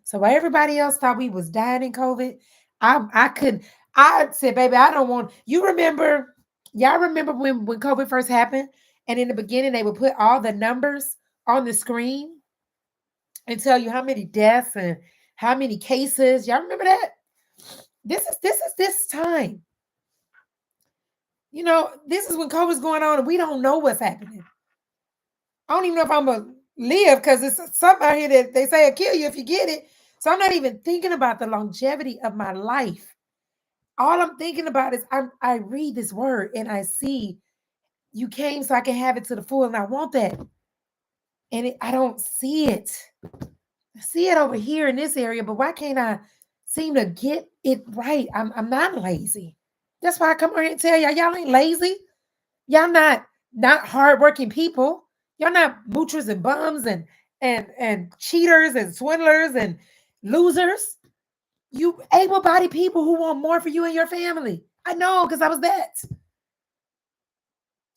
Speaker 1: So while everybody else thought we was dying in COVID, I couldn't. I said, baby, I don't want. You remember? Y'all remember when COVID first happened, and in the beginning they would put all the numbers on the screen and tell you how many deaths and how many cases. Y'all remember that? This time. You know, this is when COVID's going on, and we don't know what's happening. I don't even know if I'm gonna live because it's something out here that they say will kill you if you get it. So I'm not even thinking about the longevity of my life. All I'm thinking about is I read this word and I see you came so I can have it to the full, and I want that. And I don't see it. I see it over here in this area, but why can't I seem to get it right? I'm not lazy. That's why I come over here and tell y'all ain't lazy. Y'all not hardworking people. Y'all not moochers and bums and cheaters and swindlers and losers. You able-bodied people who want more for you and your family. I know because I was that.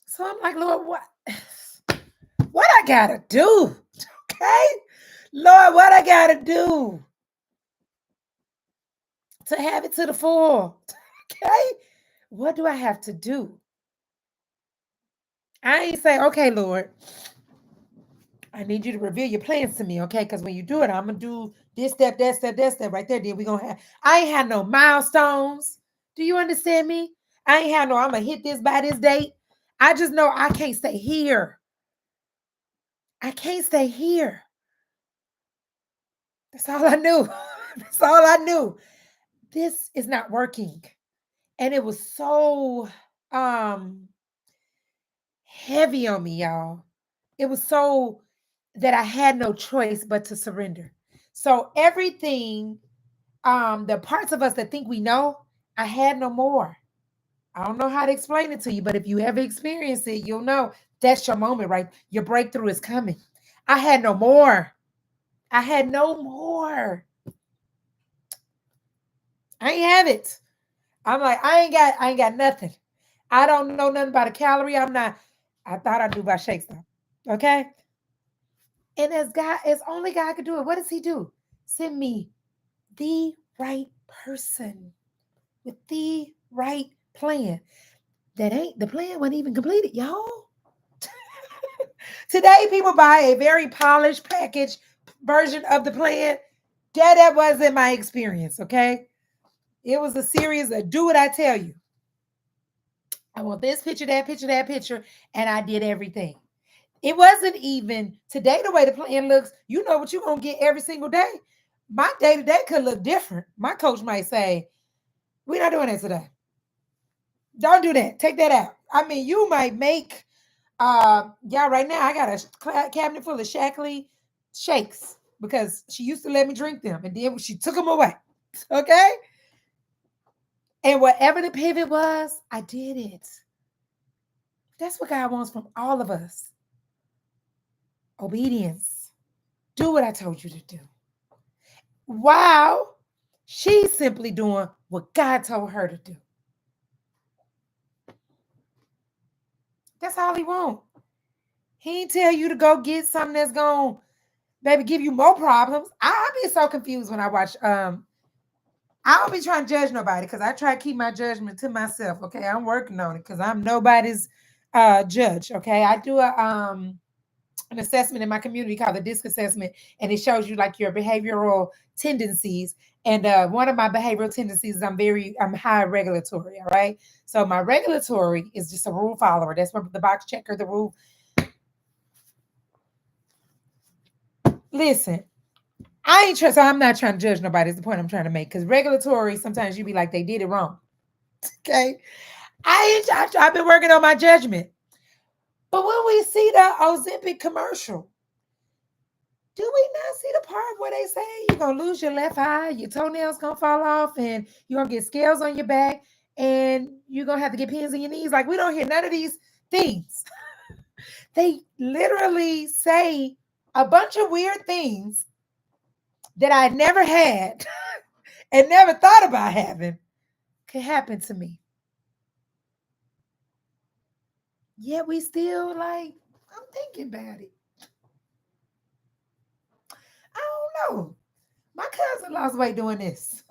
Speaker 1: So I'm like, Lord, what I gotta do? Okay? Lord, what I gotta do to have it to the full? Okay? What do I have to do? I ain't say, okay, Lord, I need you to reveal your plans to me, okay? Because when you do it, I'm gonna do this step, that step, that step right there. Then we gonna have. I ain't had no milestones. Do you understand me? I ain't had no. I'm gonna hit this by this date. I just know I can't stay here. I can't stay here. That's all I knew. That's all I knew. This is not working, and it was so um heavy on me, y'all. It was so that I had no choice but to surrender. So everything, the parts of us that think we know, I had no more. I don't know how to explain it to you, but if you ever experience it, you'll know that's your moment, right? Your breakthrough is coming. I had no more. I had no more. I ain't have it. I'm like, I ain't got nothing. I don't know nothing about a calorie. I'm not, I thought I knew about shake stuff. Okay. And as only God could do it, what does he do? Send me the right person with the right plan. That ain't the plan wasn't even completed, y'all. Today, people buy a very polished packaged version of the plan. That wasn't my experience, okay? It was a series of do what I tell you. I want this picture, that picture, that picture, and I did everything. It wasn't even today the way the plan looks. You know what you're gonna get every single day. My day to day could look different. My coach might say, "We're not doing that today. Don't do that. Take that out." I mean, you might make yeah. Right now, I got a cabinet full of Shackley shakes because she used to let me drink them, and then she took them away. Okay, and whatever the pivot was, I did it. That's what God wants from all of us. Obedience. Do what I told you to do. Wow, she's simply doing what God told her to do. That's all he wants. He ain't tell you to go get something that's going to baby give you more problems. I be so confused when I watch I don't be trying to judge nobody because I try to keep my judgment to myself. Okay. I'm working on it because I'm nobody's judge. Okay. I do a an assessment in my community called the DISC assessment, and it shows you like your behavioral tendencies. And one of my behavioral tendencies is I'm high regulatory. All right. So my regulatory is just a rule follower. That's what the box checker, the rule. Listen, I ain't so I'm not trying to judge nobody. Is the point I'm trying to make. Because regulatory, sometimes you be like, they did it wrong. Okay. I've been working on my judgment. But when we see the Ozempic commercial, do we not see the part where they say you're going to lose your left eye, your toenails going to fall off, and you're going to get scales on your back, and you're going to have to get pins in your knees? Like, we don't hear none of these things. They literally say a bunch of weird things that I never had and never thought about having could happen to me. Yet we still like, I'm thinking about it. I don't know. My cousin lost weight doing this.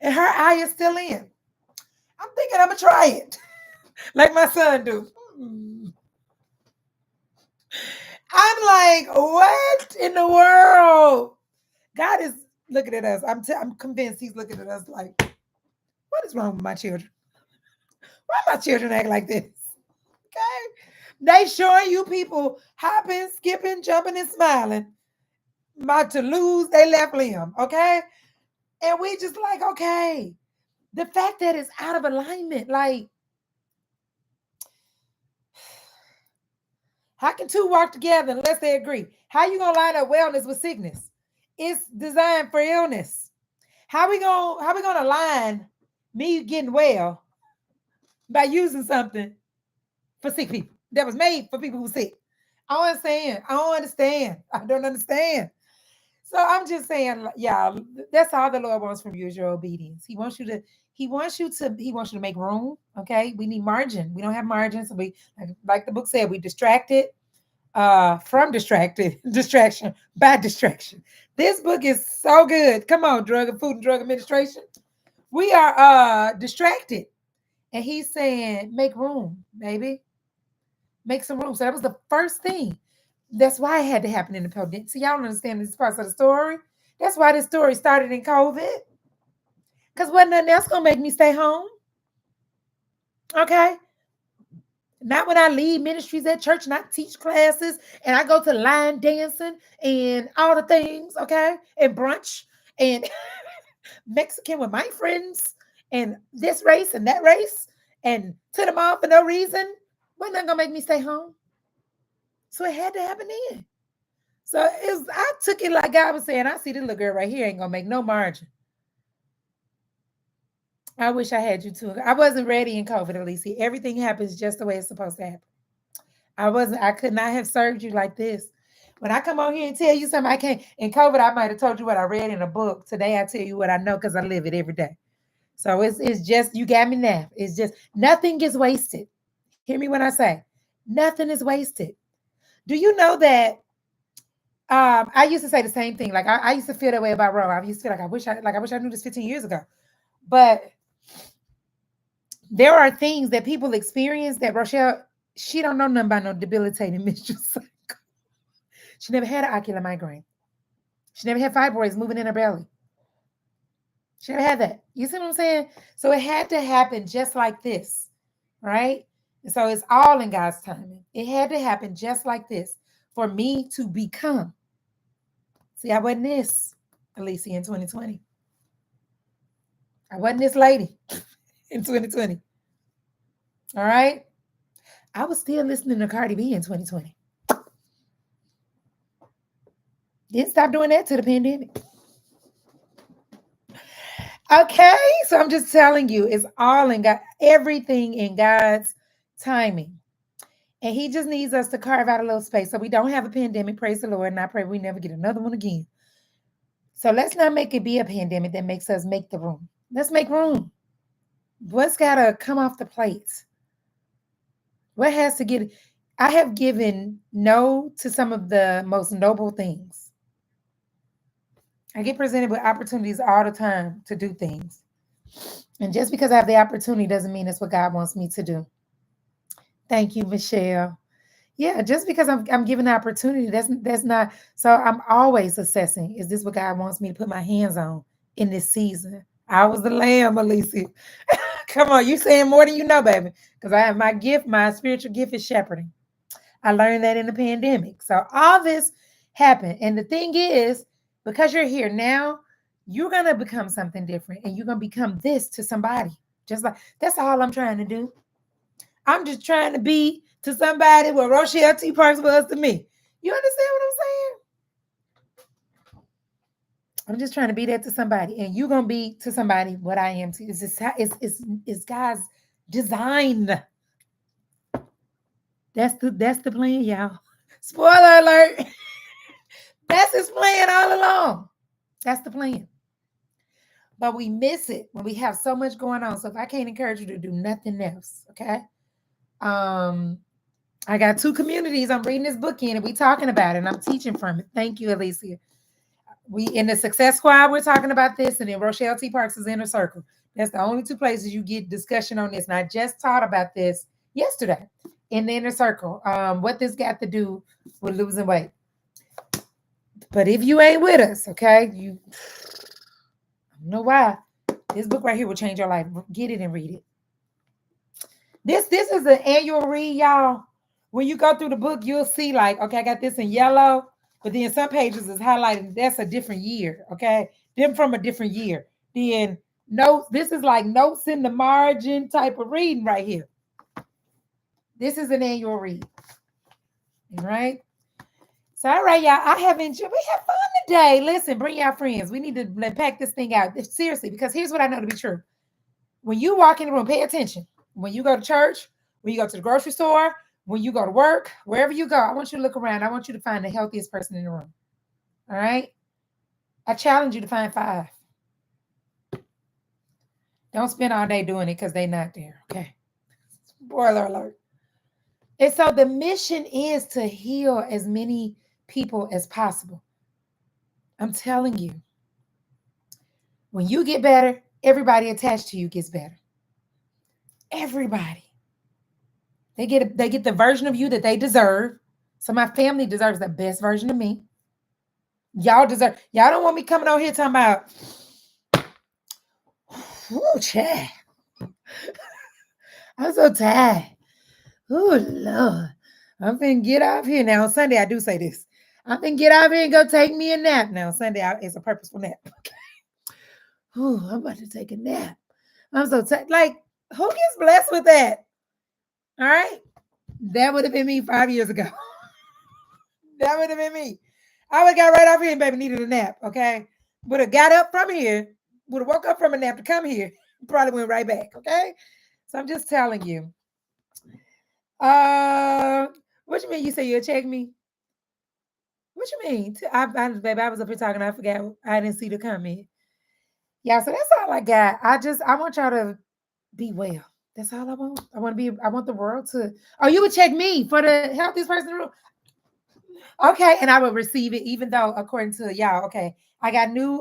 Speaker 1: And her eye is still in. I'm thinking I'm going to try it. Like my son do. I'm like, what in the world? God is looking at us. I'm convinced he's looking at us like, what is wrong with my children? Why my children act like this? Okay. They showing you people hopping, skipping, jumping, and smiling about to lose their left limb. Okay. And we just like, okay. The fact that it's out of alignment, like, how can two walk together unless they agree? How you gonna line up wellness with sickness? It's designed for illness. How we gonna align me getting well by using something for sick people that was made for people who sick? I don't understand. I don't understand. So I'm just saying, y'all, that's all the Lord wants from you is your obedience. He wants you to make room. Okay. We need margin. We don't have margin. So we, like the book said, we distracted from distraction by distraction. This book is so good. Come on, Food and Drug Administration. We are distracted. And he's saying, make room, baby. Make some room. So that was the first thing. That's why it had to happen in the pandemic. So y'all don't understand these parts of the story. That's why this story started in COVID. Because wasn't nothing else going to make me stay home. Okay? Not when I lead ministries at church and I teach classes and I go to line dancing and all the things, okay? And brunch and Mexican with my friends and this race and that race and to the mall for no reason. Wasn't that going to make me stay home? So it had to happen then. So I took it like God was saying, I see this little girl right here ain't going to make no margin. I wish I had you too. I wasn't ready in COVID, Alicia. Everything happens just the way it's supposed to happen. I could not have served you like this. When I come on here and tell you something, I can't. In COVID, I might have told you what I read in a book. Today, I tell you what I know because I live it every day. So it's just, you got me now. It's just, nothing gets wasted. Hear me when I say, nothing is wasted. Do you know that I used to say the same thing. Like I used to feel that way about Roe. I used to feel like I wish I knew this 15 years ago. But there are things that people experience that Rochelle, she don't know nothing about no debilitating menstrual cycle. She never had an ocular migraine. She never had fibroids moving in her belly. She never had that. You see what I'm saying? So it had to happen just like this, right? And so it's all in God's timing. It had to happen just like this for me to become. See, I wasn't this, Alicia, in 2020. I wasn't this lady in 2020. All right? I was still listening to Cardi B in 2020. Didn't stop doing that to the pandemic. Okay, so I'm just telling you, it's all in God, everything in God's timing. And he just needs us to carve out a little space so we don't have a pandemic, praise the Lord, and I pray we never get another one again. So let's not make it be a pandemic that makes us make the room. Let's make room. What's got to come off the plate? What has to get? I have given no to some of the most noble things. I get presented with opportunities all the time to do things. And just because I have the opportunity doesn't mean that's what God wants me to do. Thank you, Michelle. Yeah, just because I'm given the opportunity, that's not. So I'm always assessing: is this what God wants me to put my hands on in this season? I was the lamb, Alicia. Come on, you saying more than you know, baby. Because I have my gift, my spiritual gift is shepherding. I learned that in the pandemic. So all this happened. And the thing is, because you're here now, you're gonna become something different and you're gonna become this to somebody. Just like that's all I'm trying to do. I'm just trying to be to somebody what Rochelle T. Parks was to me. You understand what I'm saying? I'm just trying to be that to somebody, and you're gonna be to somebody what I am to. It's God's design. That's the plan, y'all. Spoiler alert. That's his plan all along. That's the plan. But we miss it when we have so much going on. So if I can't encourage you to do nothing else, okay? Um, I got two communities. I'm reading this book in and we talking about it and I'm teaching from it. Thank you, Alicia. We in the Success Squad, we're talking about this, and in Rochelle T. Parks' Inner Circle. That's the only two places you get discussion on this. And I just taught about this yesterday in the Inner Circle. What this got to do with losing weight. But if you ain't with us, okay, you I don't know why. This book right here will change your life. Get it and read it. This is an annual read, y'all. When you go through the book, you'll see like, okay, I got this in yellow, but then some pages is highlighted. That's a different year, okay? Them from a different year. Then notes, this is like notes in the margin type of reading right here. This is an annual read. All right. So, all right, y'all. I have enjoyed. We have fun today. Listen, bring your friends. We need to pack this thing out seriously because here's what I know to be true. When you walk in the room, pay attention. When you go to church, when you go to the grocery store, when you go to work, wherever you go, I want you to look around. I want you to find the healthiest person in the room. All right. I challenge you to find 5. Don't spend all day doing it because they're not there. Okay. Spoiler alert. And so the mission is to heal as many people as possible. I'm telling you, when you get better, everybody attached to you gets better. Everybody. They get the version of you that they deserve. So my family deserves the best version of me. Y'all don't want me coming out here talking about, oh, Chad. I'm so tired. Oh, Lord. I'm finna get off here. Now, on Sunday, I do say this. I'm finna get off here and go take me a nap. Now, Sunday, it's a purposeful nap. Oh, I'm about to take a nap. I'm so tired. Like, who gets blessed with that? All right. That would have been me 5 years ago. That would have been me. I would have got right off here and baby needed a nap. Okay. Would have got up from here, would have woke up from a nap to come here, probably went right back. Okay. So I'm just telling you. Uh, what you mean? You say you'll check me? What you mean? Baby, I was up here talking. I forgot. I didn't see the comment. Yeah, so that's all I got. I want y'all to be well. That's all I want. I want the world to. Oh, you would check me for the healthiest person in the room. Okay, and I will receive it, even though according to y'all, okay, I got new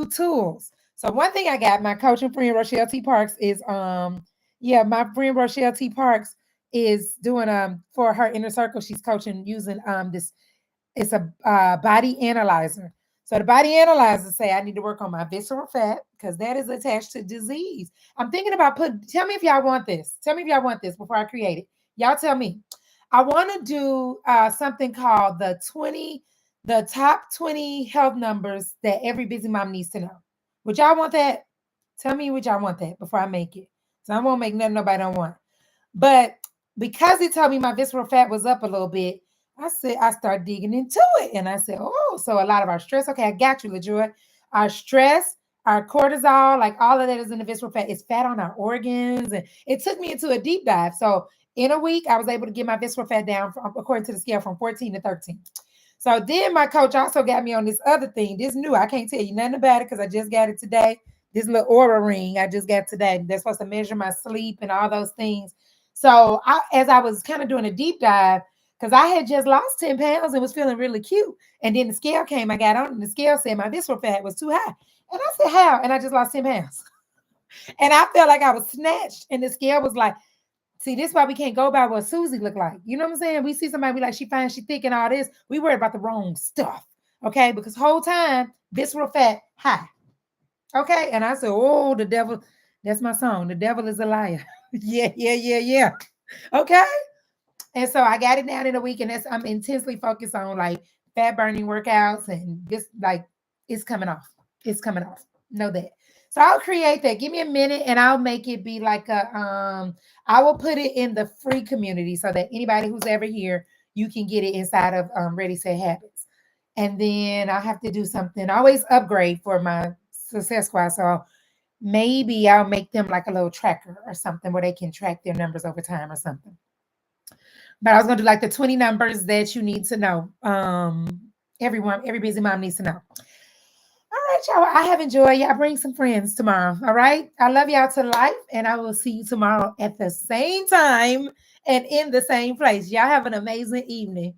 Speaker 1: tools. So one thing I got, my coaching friend Rochelle T. Parks is yeah, my friend Rochelle T. Parks is doing for her inner circle, she's coaching using this, it's a body analyzer. So the body analyzer say I need to work on my visceral fat because that is attached to disease. I'm thinking about tell me if y'all want this. Tell me if y'all want this before I create it. Y'all tell me. I want to do something called the top 20 health numbers that every busy mom needs to know. Would y'all want that? Tell me would y'all want that before I make it. So I won't make nothing nobody don't want. But because he told me my visceral fat was up a little bit, I started digging into it. And I said, oh, so a lot of our stress. Okay, I got you, LaJoy. Our stress, our cortisol, like all of that is in the visceral fat. It's fat on our organs. And it took me into a deep dive. So in a week, I was able to get my visceral fat down, according to the scale, from 14 to 13. So then my coach also got me on this other thing. This new, I can't tell you nothing about it because I just got it today. This little Aura ring I just got today. That's supposed to measure my sleep and all those things. So as I was kind of doing a deep dive, because I had just lost 10 pounds and was feeling really cute. And then the scale came, I got on, and the scale said my visceral fat was too high. And I said, how? And I just lost 10 pounds. And I felt like I was snatched. And the scale was like, See, this is why we can't go by what Susie look like. You know what I'm saying? We see somebody be like, she fine, she thick and all this. We worry about the wrong stuff. Okay. Because whole time, visceral fat high. Okay. And I said, oh, the devil. That's my song. The devil is a liar. Yeah, yeah, yeah, yeah. Okay. And so I got it down in a week, and I'm intensely focused on like fat burning workouts and this like it's coming off. It's coming off. Know that. So I'll create that. Give me a minute and I'll make it be like I will put it in the free community so that anybody who's ever here, you can get it inside of Ready Set Habits. And then I'll have to do something. I always upgrade for my success squad. So maybe I'll make them like a little tracker or something where they can track their numbers over time or something. But I was gonna do like the 20 numbers that you need to know. Every busy mom needs to know. All right, y'all. I have enjoyed. Y'all bring some friends tomorrow. All right. I love y'all to life, and I will see you tomorrow at the same time and in the same place. Y'all have an amazing evening.